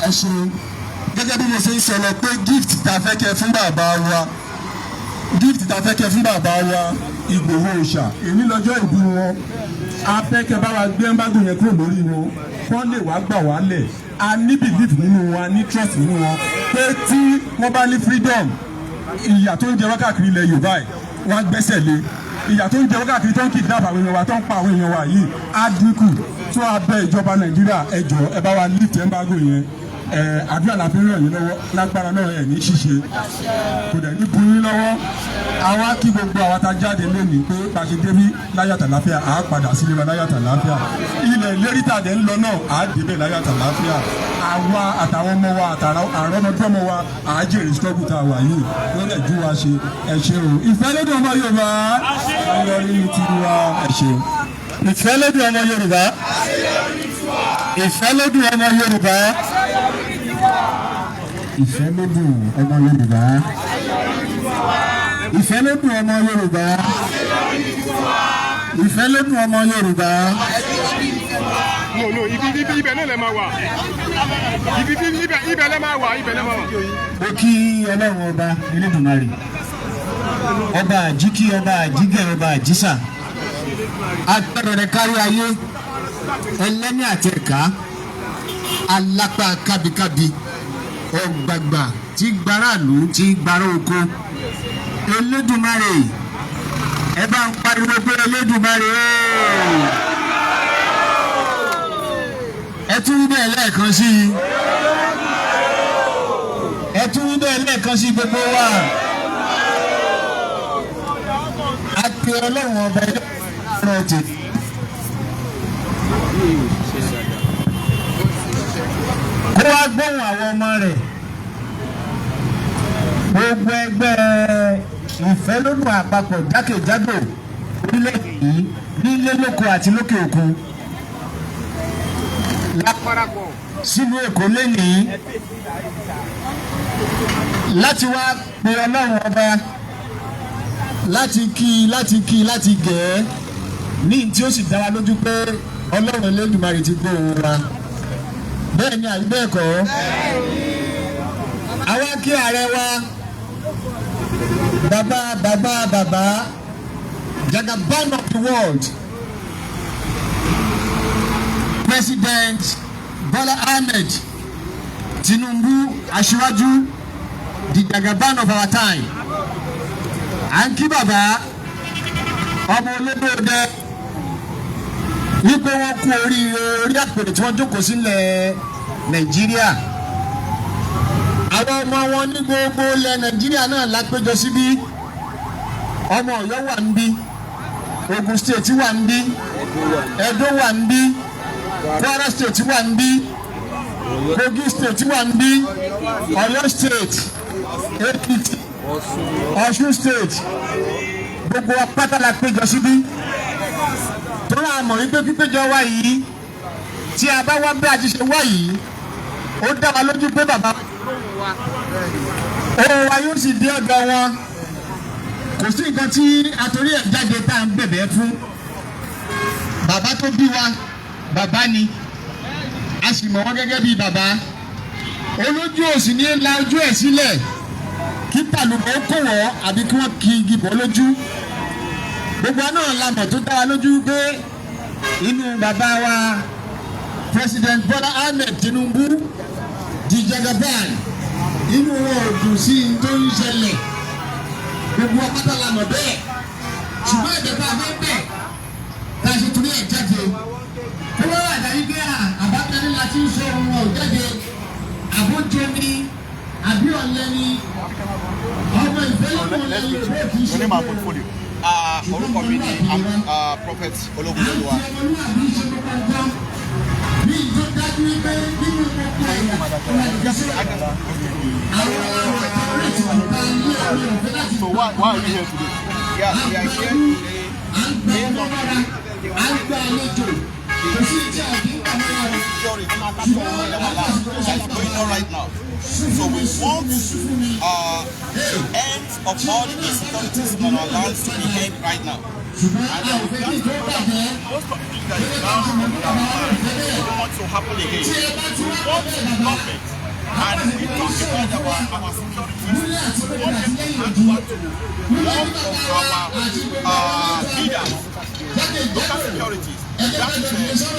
Ẹ ṣeun gẹ́gẹ́ bí mo ṣe ń sọ lọ pé gift ta fẹ́ kẹ́ fún bàbá wa Ìgbòho Òòṣà èyí lọ́jọ́ ìbí wọn a fẹ́ kẹ́ bá wa gbé ẹ́mbágò yẹn kúrò lórí wọn kọ́ lè wá gbà wá lẹ̀ a ní belief nínú wọn a ní trust nínú wọn pé tí wọ́n bá ní freedom ìyà tó ń jẹ wá káàkiri ilẹ̀ Yorùbá yìí wọ́n á gbẹ́sẹ̀ lé ìyà tó ń jẹ wá káàkiri tó ń kidnap àwọn èèyàn wa tó ń pa àwọn èèyàn wa yìí á dínkù tó a bẹ ìjọba Nàìjíríà ẹ jọ̀ọ́ ẹ bá wa lift ẹ́mbágò yẹn àdúrà la fi ń ràn yín lọ́wọ́ lágbára náà ẹ̀ ní ṣíṣe kò dẹ̀ ní buyín lọ́wọ́ àwa kí gbogbo àwa ta jáde lónìí pé pàṣẹ débí láyàtà láfíà à á padà sílé wa láyàtà láfíà ilẹ̀ ìlérí tàdé ń lọ náà à á débẹ̀ láyàtà láfíà àwa àtàwọn ọmọ wa àrọ́mọdọ́mọ wa à á jèrè struggle tá a wà yìí wọ́n lè jú wa ṣe ẹ ṣé o ìfẹ́ lódò ọmọ Yorùbá ayọ̀rí ni ti wa ẹ ṣé ìfẹ́ lódò ọmọ Yorùbá ìfẹ́ lódò ọmọ Yorùbá ìfẹ́ lódò ọmọ Yorùbá ìfẹ́ lódò ọmọ Yorùbá ìfẹ́ lódò ọmọ Yorùbá. no ibẹ̀ náà lè máa wà ibẹ̀ lè máa wà. ó kí Ọlọ́run ọba Elédùmarè ọba àjíkí ọba àjígẹ̀ ọba àjísà agbẹ́rẹ́ kárí ayé ẹlẹ́ni àtẹ̀ká alápá kábíkábí ọgbàgbà tí gbàràlú tí gbàrà oko Elédùmarè ẹ bá ń pariwo pé Elédùmarè ẹ tún bẹ́ẹ̀ lẹ́ẹ̀kan sí i ẹ tún bẹ́ẹ̀ lẹ́ẹ̀kan sí gbogbo wa a pe Ọlọ́run ọba ẹlẹ́dùnmarè ọ̀tẹ̀. kó wá gbóhùn àwọn ọmọ rẹ̀ gbogbo ẹgbẹ́ ìfẹ́lódùn àpapọ̀ jákèjádò orílẹ̀-èdè yìí nílé lóko àti lókè òkun láparapọ̀ sínú Èkó lénìí láti wá pe Ọlọ́run ọba láti gẹ̀ ẹ́ ní tí ó sì dá wa lójú pé Ọlọ́run Elédùmarè ti gbóhùn wa bẹ́ẹ̀ ni àbí bẹ́ẹ̀ kọ́ àwa kí ààrẹ wa bàbá Jagaban of the world President Bola Ahmed Tinubu aṣíwájú the Jagaban of our time à ń kí bàbá ọmọ olódòdó wípé wọ́n kú orí àpèrè tí wọ́n jókòó sílẹ̀ Nàìjíríà àwọn ọmọ wọn ní gbogbo ilẹ̀ Nàìjíríà náà lápéjọ síbí ọmọ Ọ̀yọ́ wà ń bí Ògùn state wà ń bí Ẹdó wà ń bí Kwara state wà ń bí Kogi state wà ń bí Ọ̀yọ́ state Èkìtì Ọ̀ṣun state gbogbo apáta lápéjọ síbí tó rà mọ̀ wípé pípéjọ wá yìí tí a bá wá bí a ti ṣe wá yìí ó dá wa lójú pé bàbá ohùn wa yóò sì dé ọ̀dọ̀ wọn kò sí nǹkan tí àtòrí ẹ̀ jáde tá à ń bẹ̀bẹ̀ fún bàbá tó bí wa bàbá ni a sì mọ̀ wọ́n gẹ́gẹ́ bí bàbá olójú òsì ní la ojú ẹ̀ sílẹ̀ kí tàlùbọ̀ kò wọ́ àbí kí wọ́n kí igi bọ̀ lójú gbogbo náà la mọ̀ tó dá wa lójú pé inú bàbá wa President Bola Ahmed Tinubu Jagaban inú wọn ò dùn sí i tó ń ṣẹlẹ̀ gbogbo ọpátá la mọ̀ bẹ́ẹ̀ ṣùgbọ́n ẹ̀jẹ̀ tá a fẹ́ bẹ̀ tá a ṣe torí ẹ̀ jáde tó wọ́n wà dáyé pé àbájáde láti ń sọ ohun ọ̀ jáde àbójọ ni àbí ọ̀lẹ́ ni ọmọ ìfẹ́ lọ́wọ́ lẹ́yìn ìwé kì í ṣe bẹ́ẹ̀. Orúkọ mi ni Prophet Ológunlolúwa. So why are you here today? Yeah, we are here today based on that's going on right now. So we want the end of all the insecurities in our lands to be end right now. And we got to most of the things that is now in our land, we don't want to happen again. We want the government, and we talk about our securities. We want them to hand over to one of our leaders, local securities. That is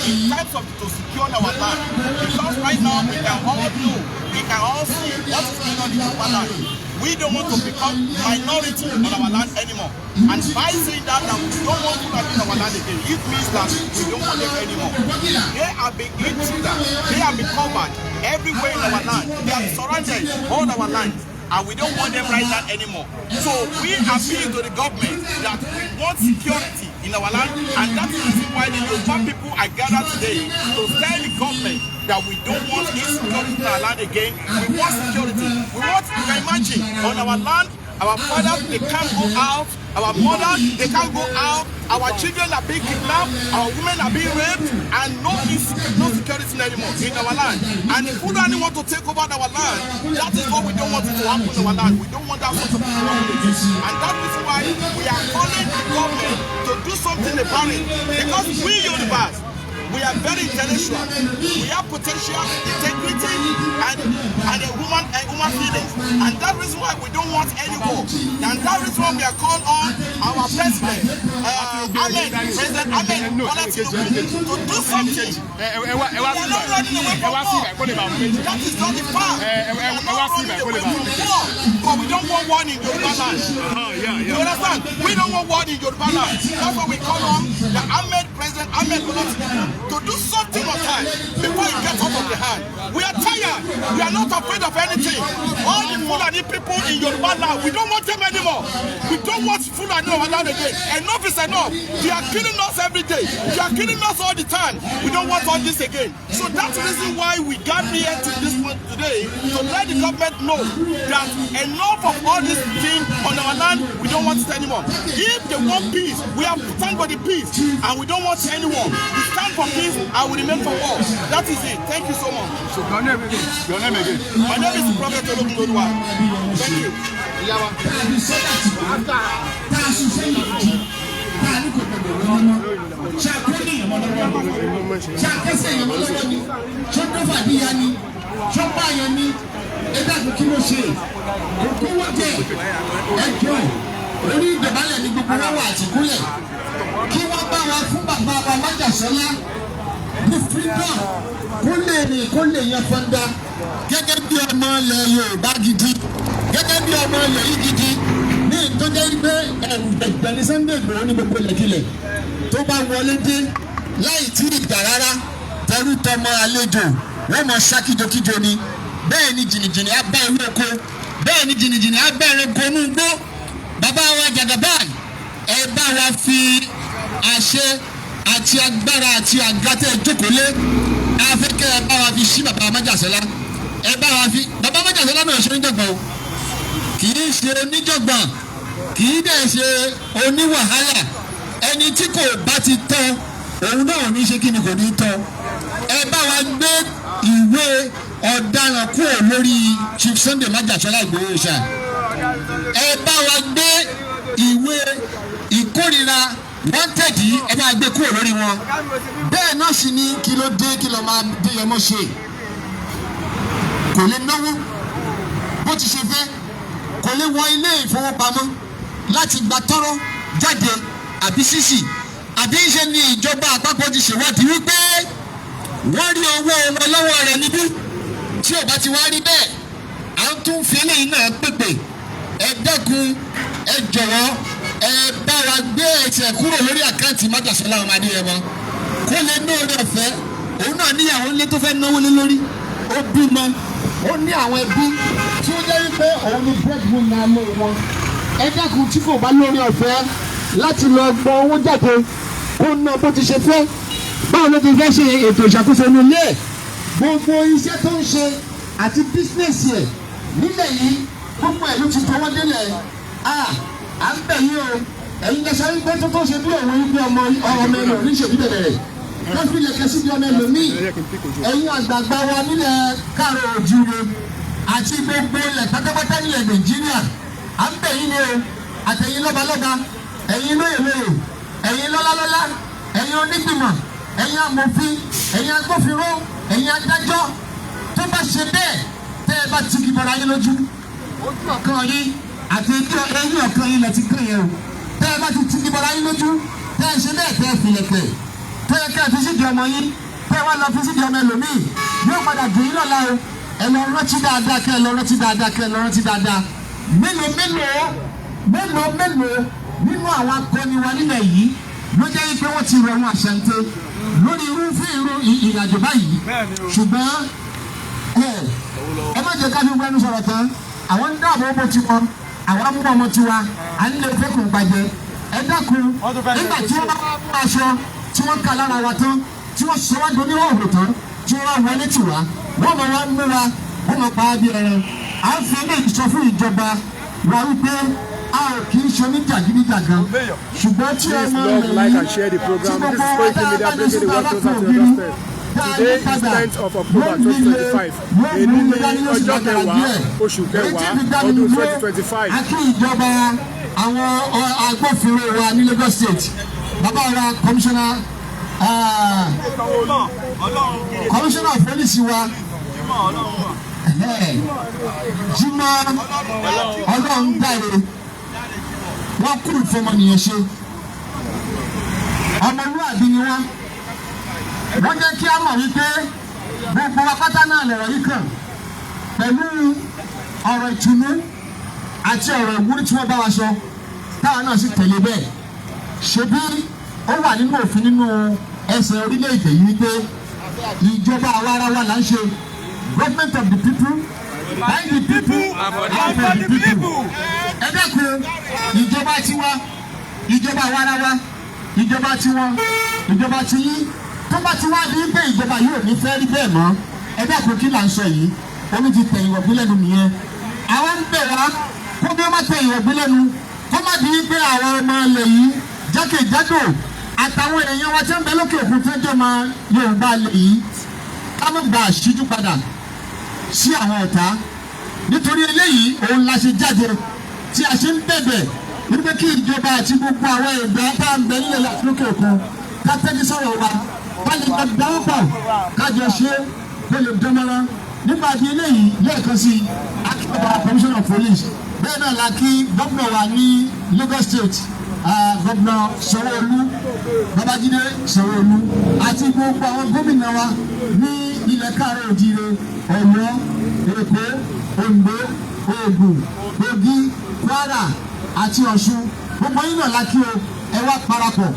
in terms of to secure our land. Because right now we can all know, we can all see what is going on in our land. We don't want to become minority on our land anymore. And by saying that we don't want to be in our land again, it means that we don't want them anymore. They have been intruders. They have been covered everywhere in our land. They have surrounded all our land. And we don't want them right now anymore. So we appeal to the government that we want security in our land, and that is the reason why the Yoruba people are gathered today to tell the government that we don't want insecurity in our land again. We want security. We want, you can imagine, on our land, our fathers, they can't go out. Our mothers, they can't go out. Our children are being kidnapped. Our women are being raped. And no security anymore in our land. And if Fulani want to take over our land, that is what we don't want it to happen in our land. We don't want that sort of problem. And that is why we are calling the government to do something about it. Because we Yorubas, we are very intellectual. We have potential, integrity, and a woman feelings. And that is why we don't want any war. And that is why we are called on our president, President Ahmed Bola Tinubu, to do something. We are not running away from war. That is not the fact. We are not running away from war. But we don't want war in Yoruba land. You understand? We don't want war in Yoruba land. That's why we call on the President Ahmed Bola Tinubu to do something on time before it gets out of the hand. We are tired. We are not afraid of anything. All the Fulani people in Yoruba land, we don't want them anymore. We don't want Fulani in our land again. Enough is enough. They are killing us every day. They are killing us all the time. We don't want all this again. So that's the reason why we got here to this point today, to let the government know that enough of all this thing on our land, we don't want it anymore. If they want peace, we have to stand for the peace, and we don't want anyone. We stand for peace, and we remain for war. That is it. Thank you so much. So your name again? My name is Prophet Ológunlolúwa. Thank you. Orí ìdọ̀bálẹ̀ ní gbogbo wa wà àtìkúlẹ̀ kí wọ́n bá wa fún bàbá wa Májàsọ́lá ní freedom kó lè yan fọ́ndà gẹ́gẹ́ bí ọmọ ilẹ̀ Yorùbá gidi gẹ́gẹ́ bí ọmọ ilẹ̀ yìí gidi ní ìtọ́jẹ́ pé ẹ̀rù Sunday Igboho ní gbogbo ilẹ̀kílẹ̀ tó bá wọlé dé láì tí ìgbà rárá tẹrú tọmọ àlejò wọ́n mọ ṣákíjokíjo ni bẹ́ẹ̀ ni jìnnìjìnnì á bá inú oko bẹ́ẹ̀ ni jìnnìjìnnì á bá ẹranko inú igbó. Bàbá wa Jagaban ẹ bá wa fi àṣẹ àti agbára àti àgàtẹ ìjókòólé afẹ́kẹ́ ẹ bá wa fi ṣí bàbá Májàsọ́lá ẹ bá wa fi bàbá Májàsọ́lá náà ṣe oníjọ̀gbọ̀n o kì í ṣe oníjọ̀gbọ̀n kì í dẹ̀ ṣe oníwàhálà ẹni tí kò bá ti tọ́ òun náà ní ṣe kí ni kò ní tọ́ ẹ bá wa gbé ìwé ọ̀daràn kúrò lórí Chief Sunday Májàsọ́lá Ìgbòho ṣá. Ẹ bá wa gbé ìwé ìkórìíra wanted yìí ẹ bá gbé kúrò lórí wọn. Bẹ́ẹ̀ náà sì ni kí ló máa dé ọmọ ṣe. Kò lè náwó bó ti ṣe fẹ́, kò lè wọ ilé ìfowópamọ́ láti gba tọ́rọ́ jáde àbí sísì. Àbí ṣe ni ìjọba àpapọ̀ ti ṣèwádìí wípé wọ́n rí owó wọn lọ́wọ́ rẹ̀ níbí. tí ò bá ti wá rí bẹ́ẹ̀ à ń tún fi eléyìí náà pèpè ẹ dẹ́kun ẹ jọ̀wọ́ ẹ bá wa gbé ẹsẹ̀ kúrò lórí àkáǹtì Májàsọ́lá ọmọ Adéyẹmọ kó lè ní oore ọ̀fẹ́ òun náà níyàwó ńlé tó fẹ́ náwó lé lórí ó bímọ ó ní àwọn ẹbí tí ó jẹ́ wípé òun ni breadwinner lé wọn ẹ dẹ́kun tí kò bá lórí ọ̀fẹ́ láti lọ gbọ́ owó jáde kó ná bó ti ṣe fẹ́ báwo ló ti fẹ́ ṣe ètò ìṣàkóso inú ilé ẹ̀ gbogbo iṣẹ́ tó ń ṣe àti bísínẹ́sì ẹ̀ nílẹ̀ yìí gbogbo ẹ̀ ló ti tọwọ́ délẹ̀ à ń bẹ̀ yín o ẹ̀yin lẹ́sẹ̀ wípé tó tó ṣe bí òun wípé ọmọ ẹlò oníṣèlú bẹ̀rẹ̀ wọ́n fi lẹ̀kẹ́ síbi ọmọ ẹlòmíì ẹ̀yin àgbààgbà wa nílẹ̀ káàrọ̀ òjúre àti gbogbo ilẹ̀ pátápátá nílẹ̀ Nàìjíríà à ń bẹ̀ yín ni o àtẹ̀yin lọ́balọ́ba ẹ̀yin lóyèlóyè ẹ̀yin lọ́lálọ́lá ẹ̀yin onígbìmọ̀ ẹ̀yin amòfin ẹ̀yin agbófinró ẹ̀yin adájọ́ tó bá ṣe bẹ́ẹ̀ tẹ́ ẹ bá ti kí bọ́ra yín lójú ojú ọ̀kan yín àti ẹ̀yìn ọ̀kan yín lẹ ti kàn yẹn o tẹ́ ẹ bá ti kí bọ́ra yín lójú tẹ́ ẹ ṣe bẹ́ẹ̀ tẹ́ ẹ filẹ̀kẹ̀ tẹ́ ẹ kẹ́ ẹ fi sídìí ọmọ yín tẹ́ ẹ wá lọ fi sídìí ọmọ ẹlòmíì yóò padà dùn yín lọ́la o ẹ lọ rántí dáadáa kẹ́ ẹ lọ rántí dáadáa kẹ́ ẹ lọ rántí dáadáa mélòó nínú àwọn akọni wa nílẹ̀ yìí ló jẹ́ wípé wọ́n ti rọrùn àṣàǹtẹ̀ lórí irúfẹ́ ìrìnàjò báyìí ṣùgbọ́n ẹ má jẹ́ ká fi gbẹ́nu sọ̀rọ̀ tán àwọn ń dáàbò bó tiwọn àwọn amúbọ̀ ọmọ tiwa à ń lè fẹ́kùn gbàjẹ́ ẹ dákun nígbà tí wọ́n bá mú aṣọ tí wọ́n kà lára wa tán tí wọ́n sọ wá di oníhòòhò tán tí wọ́n wá wọlé tiwa wọ́n mọ̀ wá mú wa wọ́n mọ̀ pa á bí ẹran à ń fi ilé ìsọ fún ìjọba wa wípé a ò kì í ṣe oníjàgídíjàgan ṣùgbọ́n tí ọmọ rẹ̀ yìí tí gbogbo wa tá a bá ní síta bá kú ògiri Today is 10th of October 2025. Èyí ni ọjọ́ kẹwàá oṣù kẹwàá ọdún 2025. A kí ìjọba àwọn agbófinró wa ní Lagos State bàbá wa kọmíṣánná of police wa Jimoh Ọlọ́run dáre wọ́n kúrò fọmọnìyàn ṣe ọmọlúwàbí ni wọ́n jẹ́ kí á mọ̀ wípé gbogbo apáta náà lọ̀rọ̀ yìí kàn pẹ̀lú ọ̀rọ̀ ìtùnú àti ọ̀rọ̀ ìwúrí tí wọ́n bá wa sọ táwọn náà sì tẹ̀lé bẹ́ẹ̀ ṣebí ó wà nínú òfin nínú ẹsẹ̀ orílẹ̀-èdè yìí wípé ìjọba àwarawa là ń ṣe government of the people by the people and for the people. ẹ dẹ́kun ìjọba tiwa ìjọba àwarawa ìjọba tiwọn ìjọba tiyín tó bá ti wá di pé ìjọba yóò ní fẹ́ rí bẹ́ẹ̀ mọ́ ẹ dákun kí là ń sọ yìí omi ti tẹ̀yìn wọ̀gbìn lẹ́nu nìyẹn àwọn ń bẹ̀ wá kó bí wọ́n má tẹ̀yìn wọ̀gbìn lẹ́nu kó má di pé àwọn ọmọ ilẹ̀ yìí jákèjádò àtàwọn èèyàn wa tí ń bẹ lókè òkun tó jẹ́ ọmọ Yorùbá ilẹ̀ yìí ká má gba àṣíjú padà sí àwọn ọ̀tá nítorí eléyìí òun la ṣe jáde tí a ṣe ń bẹ̀bẹ̀ wípé kí ìjọba àti gbogbo àwọn ẹ̀dá tá à ń bẹ nílẹ̀ láti lókè òkun ká tẹ́lẹ̀ sọ̀rọ̀ wa káyọ̀ ká dáwọ́ pọ̀ kájọ ṣe kó lè dánmọ́rán nípa ti eléyìí lẹ́ẹ̀kan sí akíkọ̀ọ́ commissioner of police bẹ́ẹ̀ náà la kí gómìnà wa ní Lagos State gómìnà Sanwó-Olú Babájídé Sanwó-Olú àti gbogbo àwọn gómìnà wa ní ilẹ̀ káàárọ̀ òjìire Ọ̀yọ́ Èkó Oǹdó Ògùn Kogi Kwara àti Ọ̀ṣun gbogbo yín náà la kí o ẹ wá parapọ̀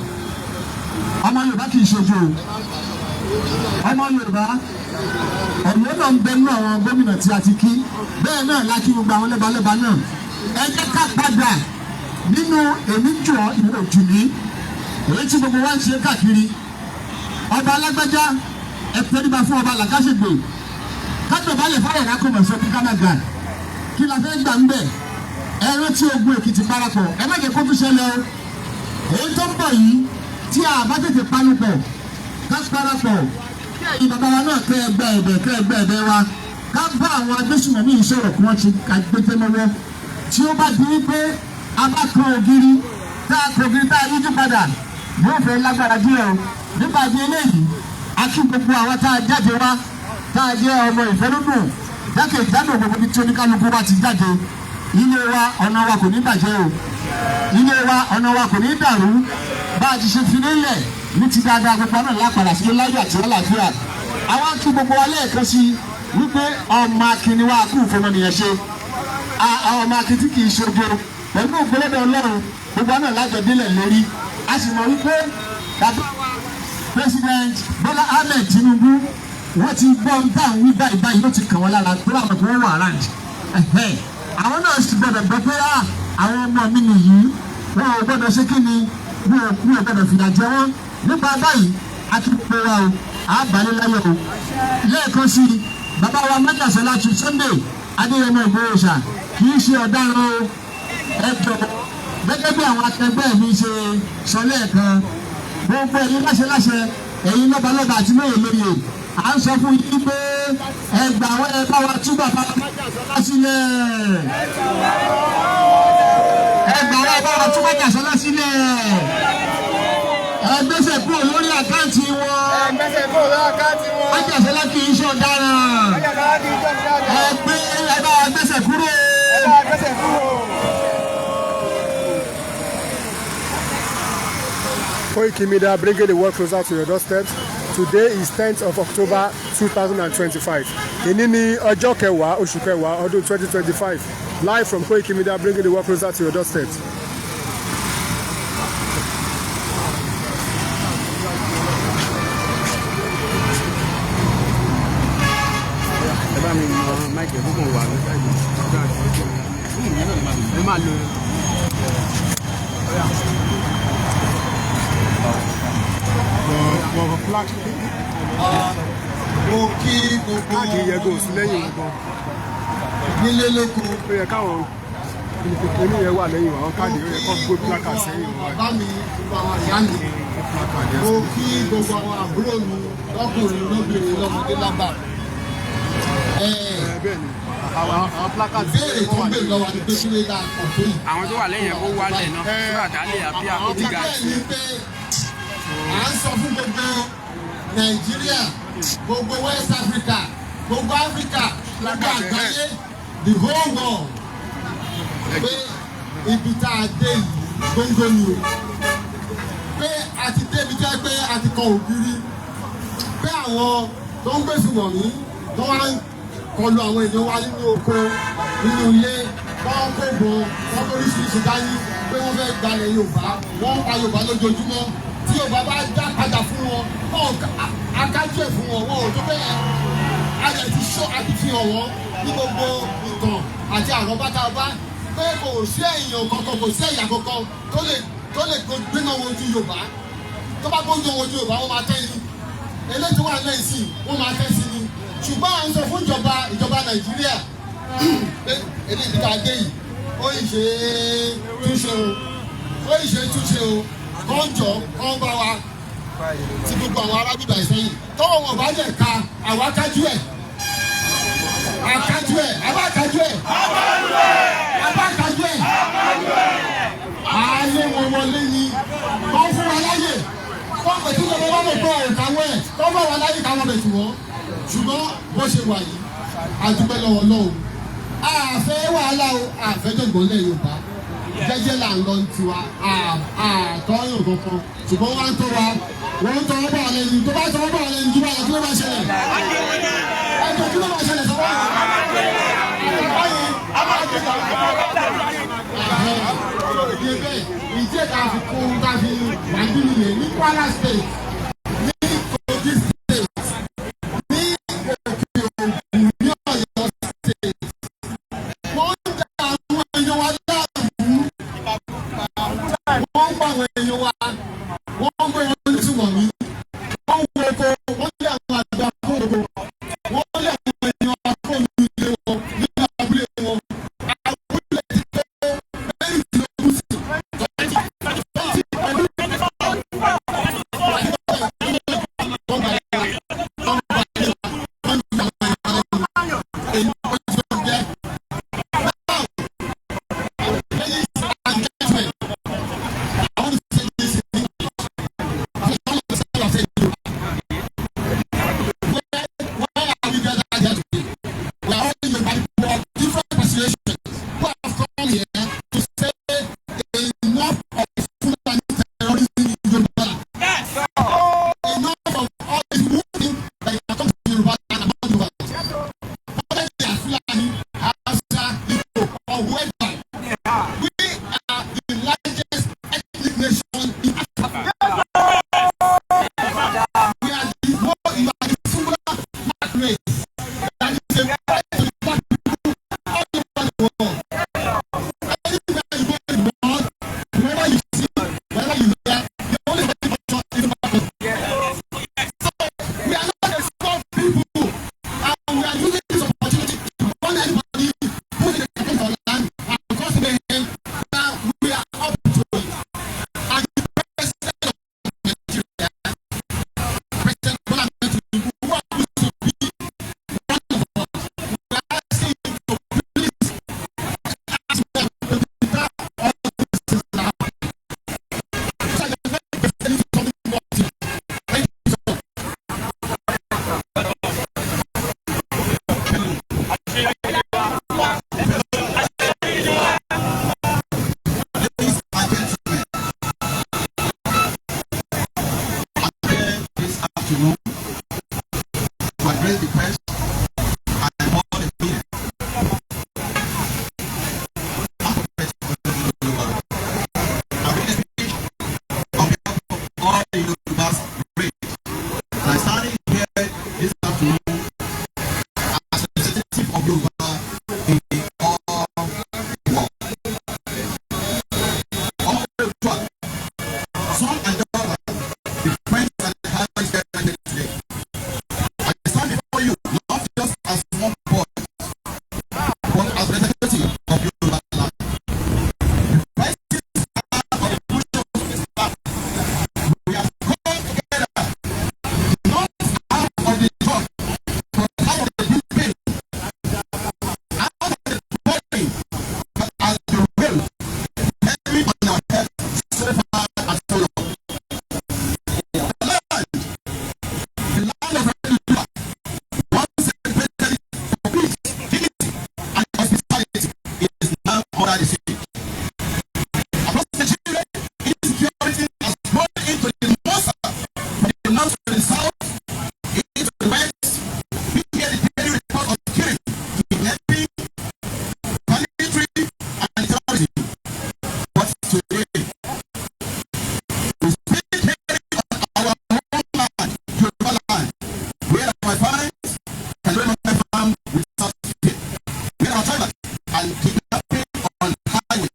ọmọ Yorùbá kì í ṣojú o ọmọ Yorùbá Ọ̀yọ́ náà ń bẹ nínú àwọn gómìnà tí a ti kí bẹ́ẹ̀ náà la kí gbogbo àwọn lẹ́balẹ́ba náà ẹ jẹ́ ká padà nínú èmi jọ ìwé òjò ní èyí tí gbogbo wa ń ṣe káàkiri ọba alágbájá ẹ tẹríba fún ọba làkàṣègbè kájọbalẹ̀ fáwọn ìrákùnmọ̀ sọ kí kánága kí la fẹ́ gbà ń bẹ̀ ẹ rántí ogun Èkìtì parapọ̀ ẹ má jẹ́ kó tún ṣẹlẹ̀ o èyí tó ń bọ̀ yìí tí a bá tètè panupọ̀ ká parapọ̀ kí ẹ̀yin bàbá wa náà kẹ́ ẹgbẹ́ ẹ̀bẹ̀ wa ká bá àwọn agbésùnmọ̀mí yìí sọ̀rọ̀ kí wọ́n ti agbẹ́tẹ́mọ́wọ́ tí ó bá di wípé a bá kan ògiri tá a kan ògiri tá a yíjú padà yóò fẹ́ lágbára díẹ̀ o nípa di eléyìí a kí gbogbo àwọn tá a jáde wá tá a jẹ́ ọmọ ìfẹ́lódùn jákèjádò gbogbo ibi tí oníkálukú wa ti jáde ilé wa ọ̀nà wa kò ní bàjẹ́ o ilé wa ọ̀nà wa kò ní dàrú bá a ti ṣe fi lélẹ̀ ní ti dáadáa gbogbo náà lápàdà sí láyọ̀ àti àlàáfíà àwọn kí gbogbo wa lẹ́ẹ̀kan sí wípé ọmọ akínní wa kú ìfọmọ nìyẹn ṣe ọmọ akín tí kì í ṣojo pẹ̀lú ògbólódé ọlọ́run gbogbo náà lájọ délẹ̀ lórí a sì mọ̀ wípé bàbá wa president Bọ́lá Ahmed Tinubu wọ́n ti gbọ́ ń bá àwọn wí báyìí báyìí ló ti kàn wọ́n lára tó àwọn tó wà around àwọn náà sì gbọ́dọ̀ gbọ́ pé àwọn ọmọ mi nìyí wọn ò gbọ́dọ̀ ṣe kí ni wọn ò gbọ́dọ̀ fìyà jẹ wọ́n nípa báyìí a ti pè wá o àbálẹ̀ láyọ̀ o lẹ́ẹ̀kan sí i bàbá wa Májàsọ́lá tu Sunday Adéyẹmọ Ìgbòho ṣá kì í ṣe ọ̀daràn o ẹ jọ̀ọ́ gẹ́gẹ́ bí àwọn akẹgbẹ́ mi ṣe sọ lẹ́ẹ̀kan gbogbo ẹ̀yin láṣẹ ẹ̀yin lọ́balọ́ba àti mẹ́rin lóye à ń sọ fún yín pé ẹgbà wọn ẹ bá wa tú bàbá Májàsọ́lá sílẹ̀ ẹgbà wọn ẹ bá wa tú Májàsọ́lá sílẹ̀ ẹgbẹ́sẹ̀ kúrò lórí àkáǹtì wọn Májàsọ́lá kì í ṣe ọ̀daràn ẹgbẹ́ ẹ bá wa gbẹ́sẹ̀ kúrò. Koiki Media bringing the world closer to your doorstep. Today is 10th of October 2025. Èní ni ọjọ́ kẹwàá oṣù kẹwàá ọdún 2025. Live from Koiki Media bringing the world closer to your doorstep. mo kí gbogbo nílé lóko ó yẹ káwọn oní yẹn wà lẹ́yìn àwọn káàdì ó yẹ kó gbé plákà sẹ́yìn wọn. bàbá mi gbogbo àwọn ìyá mi mo kí gbogbo àwọn àbúrò mi lọ́kùnrin lóbìnrin lọ́mọdé lágbà. bẹ́ẹ̀ ni àwọn plákà béèrè tó ń bèèrè lọ́wọ́ ni pé kí ló dá ọ̀tọ̀ yìí. àwọn tó wà lẹ́yìn ẹ̀kọ́ wálẹ̀ náà sígbà tá a lè àbí àkókò ga sí. à ń sọ fún gbogbo Nàìjíríà gbogbo West Africa gbogbo Africa gbogbo àgbáyé the whole world pé ibi tá a dé yìí gbóngbó ni o pé a ti dé ibi tó yẹ pé a ti kọ ògiri pé àwọn tó ń gbèsè wọ̀nyí tó wá ń kọlu àwọn èèyàn wa nínú oko nínú ilé wọ́n kó bọ̀ wọ́n oríṣiríṣi dání pé wọ́n fẹ́ gbalẹ̀ Yorùbá wọ́n ń pa Yorùbá lójoojúmọ́ tí Yorùbá bá dá padà fún wọn akájú ẹ̀ fún wọn wọn ò tó bẹ́ẹ̀ ayẹ̀ ti ṣó àti fi hàn wọ́n ní gbogbo ìtàn àti àwọn bátàbá pé kò sí èèyàn kankan kò sí ẹ̀yà kankan tó lè gbéná wojú Yorùbá tó bá gbójú wojú Yorùbá wọ́n máa tẹ́ ni eléyìí tó wà lẹ́yìn sí wọ́n máa tẹ́ sí ni ṣùgbọ́n à ń sọ fún ìjọba Nàìjíríà pé eléyìí tá a dé yìí ó yìí ṣe túnṣe o kọ́ńjọ́ kọ́ bá wa ti gbogbo àwọn arábìgbà ìsẹ́yìn tọ́wọ́ wọn bá dẹ̀ ka àwa kájú ẹ̀ abákájú ẹ̀ ààyè wọn wọlé ni wọ́n fún wa láyè wọ́n pẹ̀tù lọ́wọ́ wọn mọ̀ pé ọ̀káwọ́ ẹ̀ wọ́n bá wa láyè káwọn bẹ̀ tù wọ́n ṣùgbọ́n bó ṣe wà yìí àdúpẹ́ lọ́wọ́ lọ́wọ́ àfẹ́ wàhálà o àfẹ́jọ̀gbọ́n lẹ̀ Yorùbá jẹ́jẹ́ là ń lọ tiwa àtọ́yàn kankan ṣùgbọ́n wọ́n á tọ́ wa wọ́n ń tọwọ́ bọ̀ ọ̀lẹ́ yìí tó bá tọwọ́ bọ̀ ọ̀lẹ́ yìí tó bá yẹ kí ló máa ṣẹlẹ̀ ẹjọ́ kí ló máa ṣẹlẹ̀ sọ́wọ́ ìdí ẹ̀ka fi kún ká fi wà nínú yẹn ní Kwara State ní Kogi State ní Òkè Ògùn ní Ọ̀yọ́ State wọ́n ń dá àwọn èèyàn wa láàbù wọ́n ń pa àwọn èèyàn wa wọ́n ń gbé wọn ní tìwọ̀n mi wọ́n ń wo oko wọ́n lé àwọn àgbà fún oko wọ́n lé àwọn èèyàn wa fún ilé wọn nínú abúlé wọn abúlé ti tó lẹ́yìn tí ó kù sí. using this opportunity to warn anybody who is in the campaign for land and because now we are up to it. And the president of Nigeria, President Bola Ahmed Tinubu, who happens to be one of us, we are asking him to please ask them to withdraw all these things now. So the president is coming up to you. Thank you so much. Ladies and gentlemen, I'm here this afternoon to address the press and all the media. I'm reading a speech on behalf of all the Yorubas raised. And I started here this afternoon as a representative of Yoruba in all world. All the truck, son and daughter, the friends and the husbands here today. I stand before you not just as one boy, but as representative of Yoruba land. The crisis of the push of this land. We have come together not out of the talk, but out of the deep pain, out of the body, but as the will, heavy on our head, so far as so long. The land of Nigeria, once celebrated for peace, dignity, and hospitality, is now under the siege. Across Nigeria, insecurity has grown into the monster from the north to the south, into the west. We hear the daily report of killing, kidnapping, banditry, and terrorism. But today, we speak here on our own land, Yoruba land, where our farms can run on their farm without fear, where our tribal and kidnapping on highway,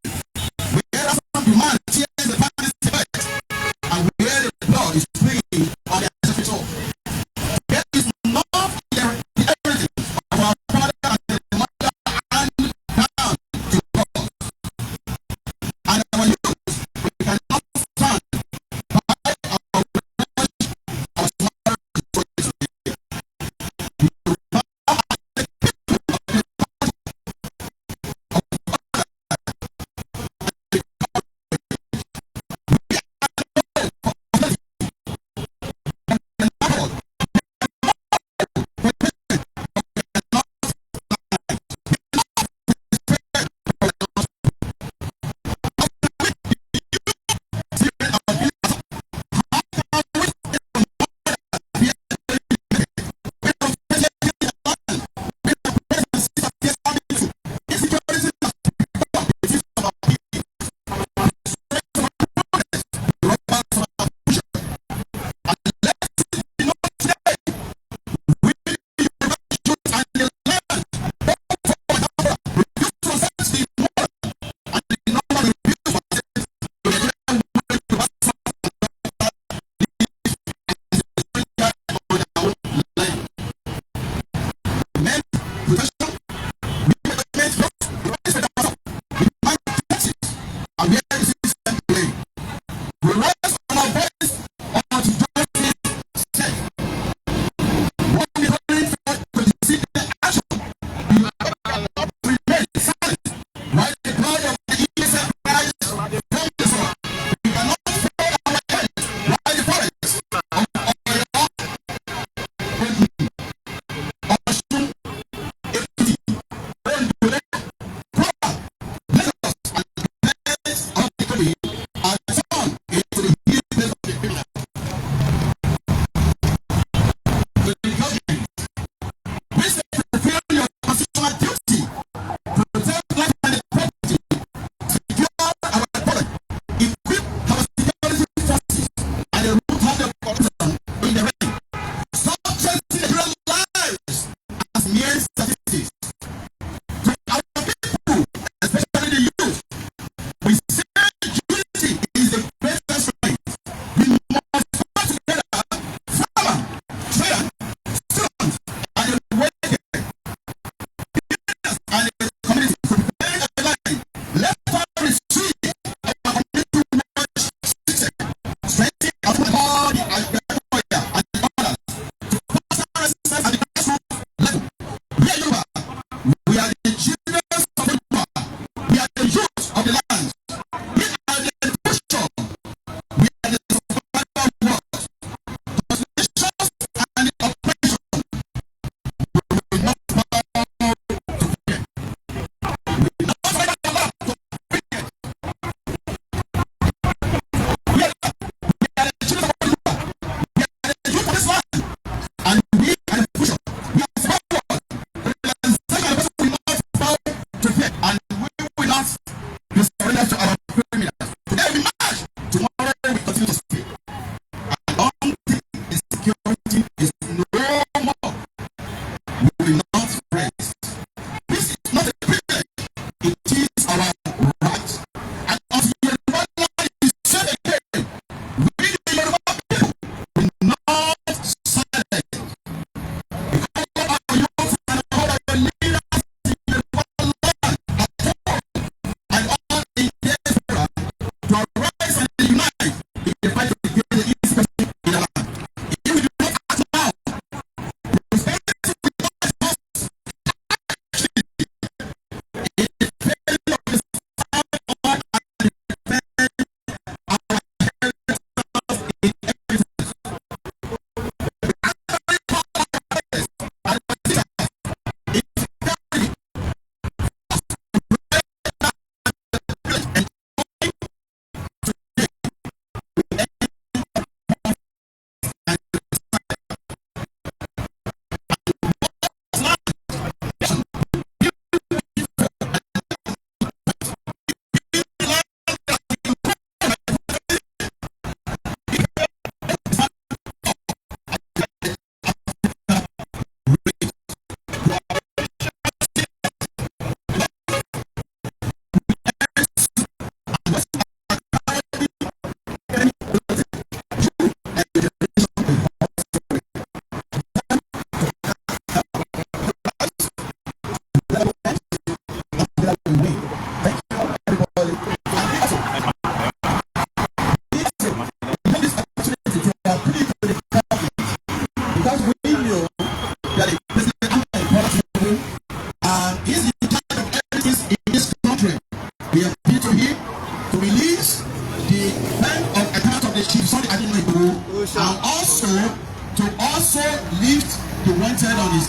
where some demand tears the families apart, and where the blood is spilling on their ancestral soil. There is no the evidence of our father and the mother and down to God. And our youth, we cannot stand by our revenge of small destroyers.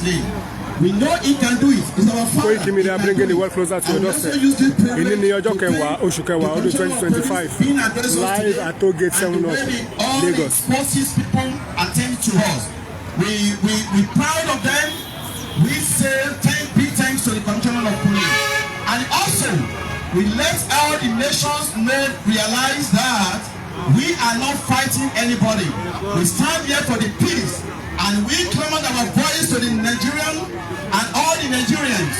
slave. We know he can do it. It's our father. Koiki Media bringing the world closer to your doorstep. Èní ní ọjọ́ kẹwàá oṣù kẹwàá ọdún 2025 live at Toll Gate 7 of Lagos. Forces people attend to us. We proud of them. We say big thanks to the Commissioner of Police. And also, we let all the nations realize that we are not fighting anybody. We stand here for the peace. And we clamor our voice to the Nigerian and all the Nigerians,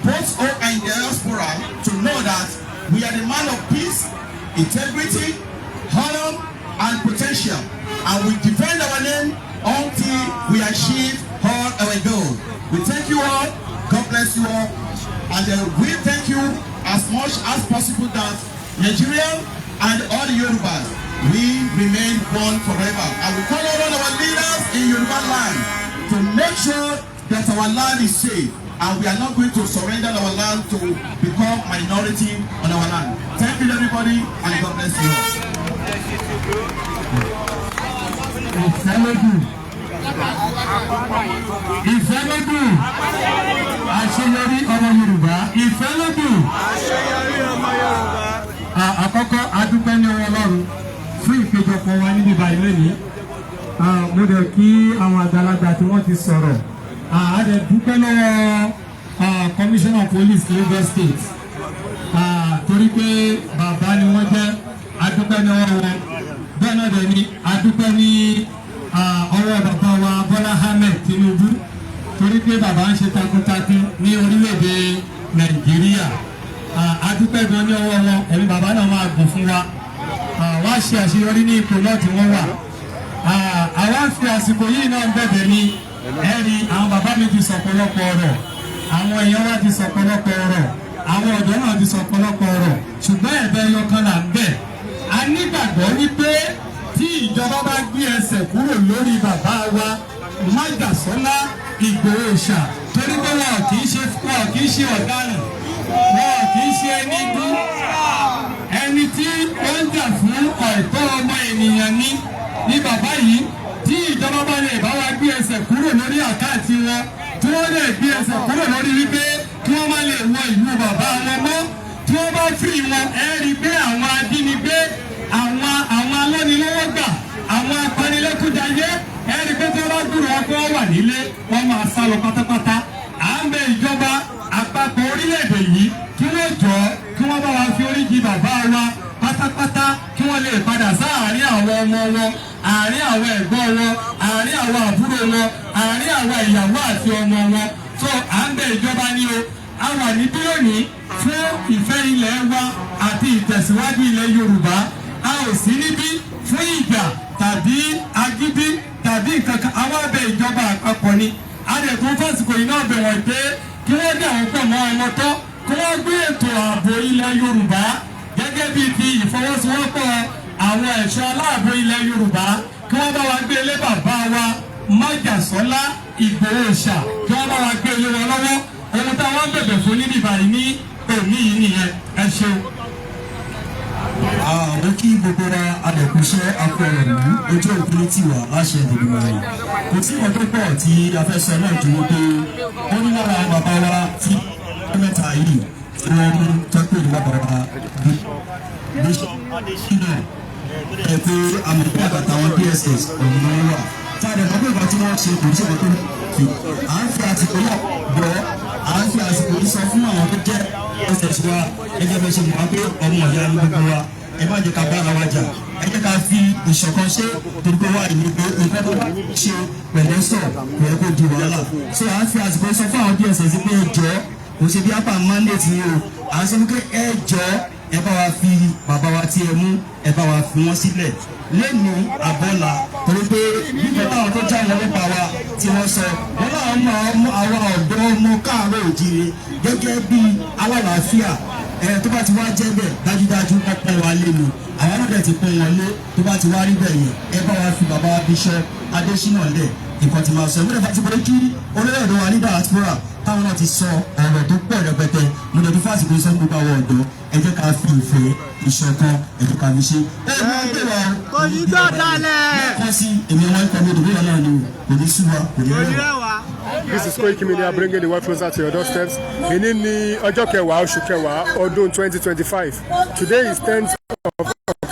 both old and diaspora, to know that we are the man of peace, integrity, honor, and potential. And we defend our name until we achieve all our goals. We thank you all. God bless you all. And we thank you as much as possible that Nigeria and all the Yorubas, we remain one forever. And we call on our leaders in Yoruba land to make sure that our land is safe. And we are not going to surrender our land to become minority on our land. Thank you everybody and God bless you all. Ìfẹ́lódùn àṣeyọrí ọmọ Yorùbá. Ìfẹ́lódùn àkọ́kọ́ adúpẹ́ ní ọwọ́ Ọlọ́run fún ìpéjọpọ̀ wa níbi báyìí lónìí. Mo dẹ̀ kí àwọn àgbàlagbà tí wọ́n ti sọ̀rọ̀. A dẹ̀ dúpẹ́ lọ́wọ́ Commissioner of Police Lagos State torí pé bàbá ni wọ́n jẹ́ adúpẹ́ ní ọwọ́ wọn. Bẹ́ẹ̀ náà dẹ̀ ni adúpẹ́ ní ọwọ́ bàbá wa Bọ́lá Ahmed Tinubu torí pé bàbá ń ṣe takuntakun ní orílẹ̀-èdè Nàìjíríà. Adúpẹ́ gan ní ọwọ́ wọn, ẹ̀mí bàbá náà máa gùn fún wa. Wá ṣe àṣeyọrí ní ipò náà tí wọ́n wà. Àwa fi àsìkò yìí náà bẹ̀bẹ̀ ni ẹ̀rí àwọn bàbá mi ti sọ̀pọ̀lọpọ̀ ọ̀rọ̀, àwọn èèyàn wa ti sọ̀pọ̀lọpọ̀ ọ̀rọ̀, àwọn ọ̀dọ́ náà ti sọ̀pọ̀lọpọ̀ ọ̀rọ̀, ṣùgbọ́n ẹ̀bẹ̀ ẹyọkan là ń bẹ̀. A nígbàgbọ́ wípé tí ìjọba bá gbé ẹsẹ̀ kúrò lórí bàbá wa Májàsọ́lá Ìgbòho Òòṣà torí pé wọn kì í ṣe ọ̀daràn, wọn kì í ṣe ẹni bú, ẹni tí ó ń jà fún ẹ̀tọ́ ọmọ ènìyàn ní bàbá yìí. Tí ìjọba bá lè bá wa gbé ẹsẹ̀ kúrò lórí àkáǹtì wọn, tí wọ́n lè gbé ẹsẹ̀ kúrò lórí wípé kí wọ́n má lè wọ ìlú bàbá wọn mọ́, tí wọ́n bá fìrì wọn ẹ rí pé àwọn ajínigbé, àwọn alọ́nilọ́wọ́gbà, àwọn apanilẹ́kúnjayé ẹ rí pé tí wọ́n bá dúró wọn pé wọ́n wà nílé wọ́n máa sá lọ pátápátá. À ń bẹ ìjọba àpapọ̀ orílẹ̀-èdè yìí kí wọ́n jọ kí wọ́n bá wa fi oríjì bàbá wa pátápátá kí wọ́n lè padà sáàárín àwọn ọmọ wọn, àárín àwọn ẹ̀gbọ́n wọn, àárín àwọn àbúrò wọn, àárín àwọn ìyàwó àti ọmọ wọn. So à ń bẹ ìjọba ní o, a wà níbí lónìí fún ìfẹ́ ilẹ̀ wa àti ìtẹ̀síwájú ilẹ̀ Yorùbá. A ò sí níbí fún ìjà tàbí agídí tàbí nǹkankan. Àwọn abẹ ìjọba àpapọ̀ ni. A lè tún fásitì yìí náà bẹ̀ wọ́n pé kí wọ́n dẹ̀ wọ́n pọ̀ mọ́ ọmọ tọ́, kí wọ́n gbé ètò ààbò ilẹ̀ Yorùbá gẹ́gẹ́ bí ti ìfọwọ́sowọ́pọ̀ àwọn ẹ̀ṣọ́ aláàbò ilẹ̀ Yorùbá, kí wọ́n bá wa gbé ilé bàbá wa Májàsọ́lá Ìgbòho Òòṣà, kí wọ́n bá wa gbé ilé wọn lọ́wọ́. Ohun táwọn bẹ̀bẹ̀ fún níbi báyìí ní òní yìí nìyẹn. Ẹ ṣeun. Àwọn kí gbogbo wa adẹ̀kùnṣẹ́ akọ̀rọ̀ ìlú ojú òkúrú tì wá láṣẹ ìdìbò rẹ̀. Kò tí wọ́n tó pọ̀ tí a fẹ́ sọ náà dúró pé ó ní lára bàbá wa tí mẹ́ta yìí tí wọ́n mú tọ́pẹ́ ìlú bàbá wa bí Adésínà ẹ̀ pé àmọ̀pẹ́ àtàwọn DSS ọ̀hún ló wà. Tí a dẹ̀ mọ́ pé ìgbà tí wọ́n ṣe kò sí ọ̀tọ̀ kì. À ń fi àsìkò náà bọ̀, à ń fi àsìkò yìí sọ fún àwọn tó jẹ́ DSS wa ẹgbẹ́ bẹ́ẹ̀ ṣe mọ̀ pé ọmọ ìyá ní gbogbo wa. Ẹ má jẹ́ ká bá ara wa jà, ẹ jẹ́ ká fi ìṣọ̀kan ṣe torí pé wà ní pé nǹkan tó ṣe pẹ̀lẹ́ sọ̀ kò yẹ kó di wàhálà. So à ń fi àsìkò sọ fún àwọn DSS pé ẹ jọ kò ṣe bí apá mandate ni o, à ń sọ pé ẹ jọ ẹ bá wa fi bàbá wa tí ẹ mú ẹ bá wa fi wọ́n sílẹ̀ lẹ́nu àbọ̀là torí pé nígbà táwọn tó jáwọ́ nípa wa tí wọ́n sọ wọ́n láwọn mọ àwọn ọ̀dọ́ ọmọ káàárọ̀ òjìire gẹ́gẹ́ bí alálàáfíà. Tó bá ti wá jẹ́ bẹ́ẹ̀ dájúdájú wọ́n pọ́n wa lé mi, àwọn náà dẹ̀ ti pọ́n wọn lé. Tó bá ti wá rí bẹ́ẹ̀ yẹn ẹ bá wa fi bàbá Bishop Adésínà lẹ̀, nǹkan ti máa sọ. Mo lè bá ti bọ́ kí olóyèdè wa ní diaspora táwọn náà ti sọ ọ̀rọ̀ tó pọ̀ rẹpẹtẹ. Mo lè fi fásitì sọ gbogbo àwọn ọ̀dọ́ ẹ jẹ́ ká fi ìfẹ́ ìṣọ̀kan ẹ jẹ́ ká fi ṣe. Ẹ máa ń pè wá kò ní gbọ́ dalẹ̀. Kọ́ sí èmi wọn kọ́ mi òdòdó yẹn náà ni kò ní sú wa kò ní rẹ̀ wá. This is Koiki Media bringing the world closer to your doorsteps. Èní ni ọjọ́ kẹwàá oṣù kẹwàá ọdún 2025. Today is 10th of October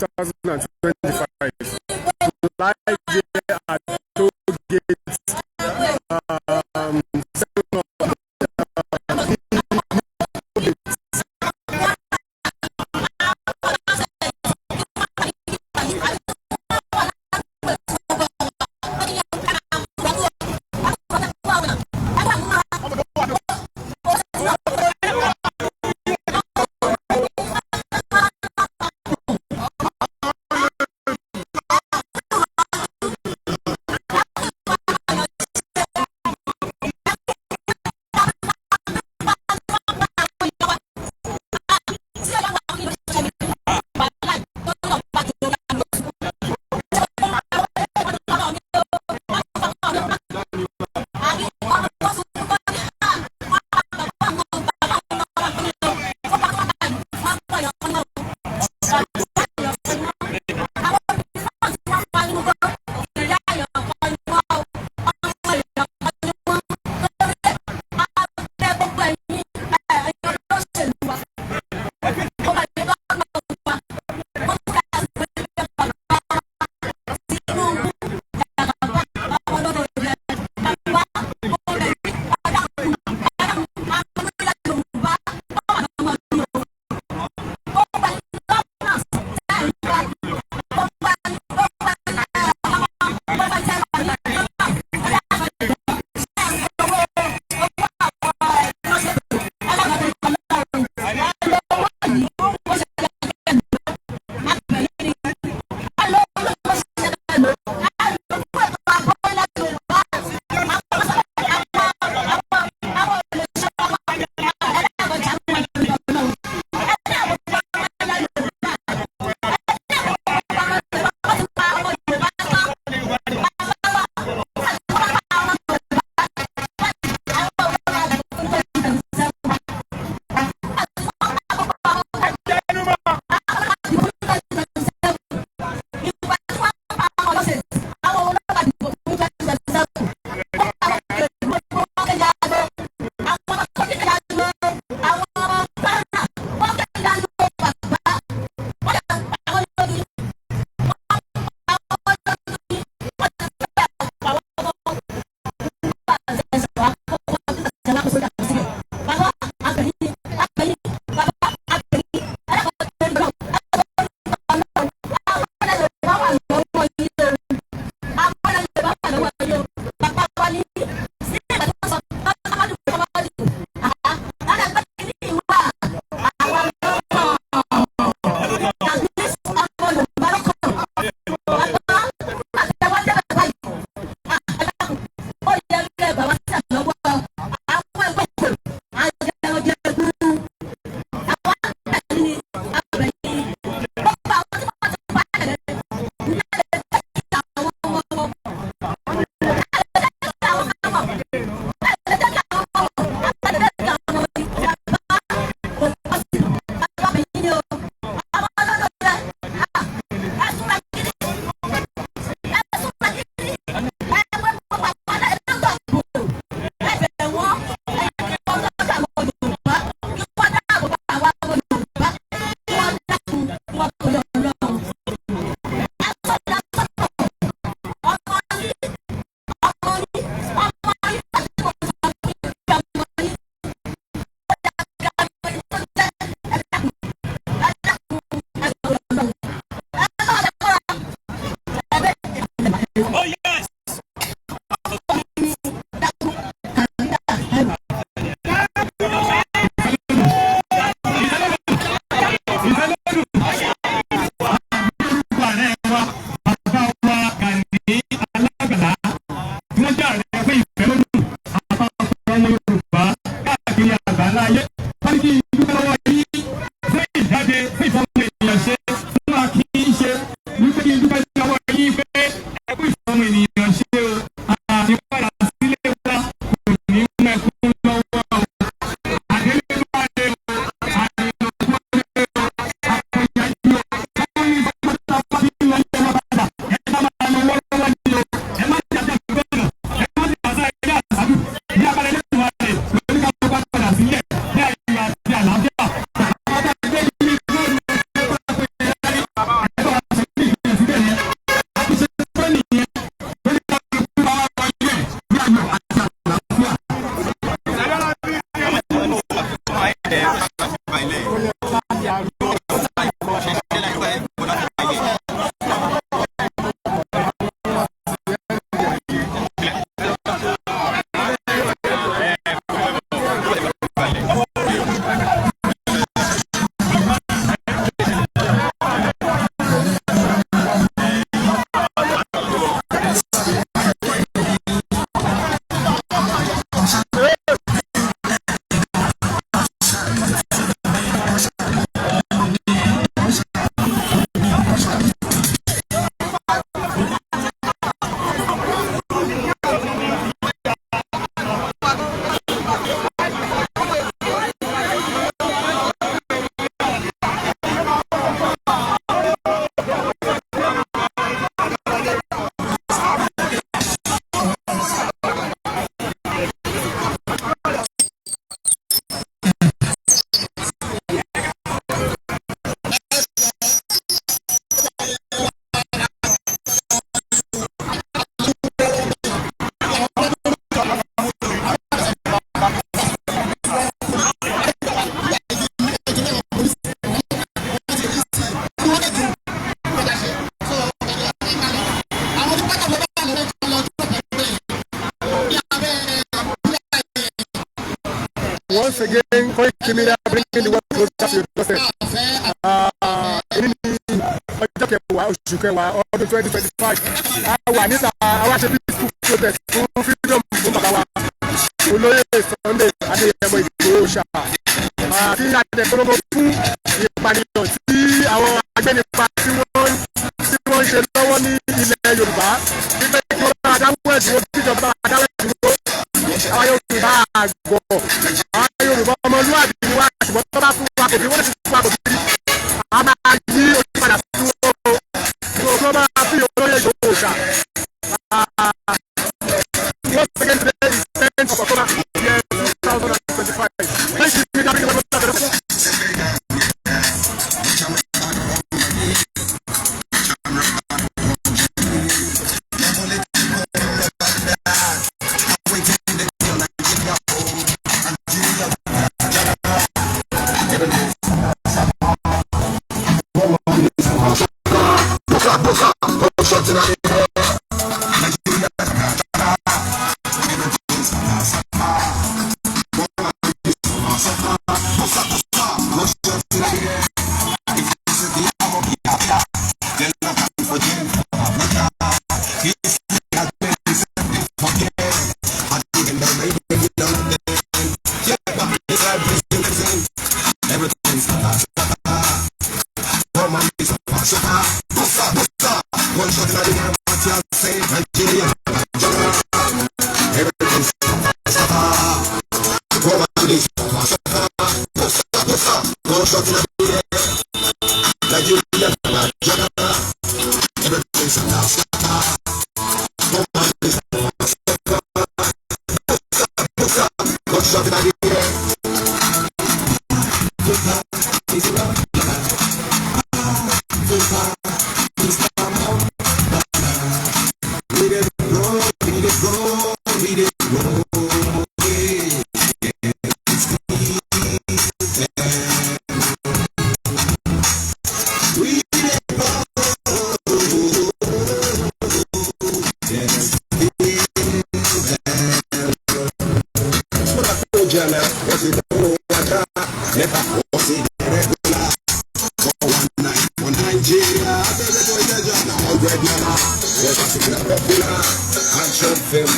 2025. Live here at Toll Gate. Once again, Koiki Media bringing the world closer to your doorstep. Èyí ni ọjọ́ kẹwàá oṣù kẹwàá ọdún 2025. Àwa níta àwa ṣe peaceful protest fún freedom fún bàbá wa. Olóyè Sunday Adéyẹmọ Ìgbòho ṣá. Àti àjẹpọ̀lọ́gbọ̀ fún ìpànìyàn tí àwọn agbẹnipa tí wọ́n ń ṣe lọ́wọ́ ní ilẹ̀ Yorùbá. Nígbà tí wọ́n bá dáwọ́ ẹ̀dùn tíjọba dáwọ́ ẹ̀dùn àwọn Yorùbá àgọ̀ àwọn Yorùbá ọmọlúwàbí ni wá ṣùgbọ́n tó bá fún wa kò bí wọ́n ti fún wa kò bí a máa yí ojú padà sí wọn tó máa fi olóyè Ìgbòho ṣá. Once again today is 10th of October year 2025. Thank you.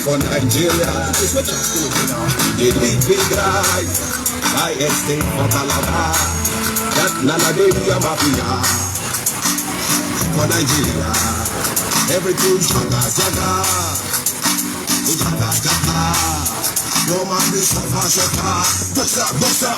For Nigeria, it's what you're still doing now. The big drive, by estate for Calabar, that Nanaderia Mafia. For Nigeria, everything's Jaga Jaga, Jaga Jaga. No man is Jaga Jaga.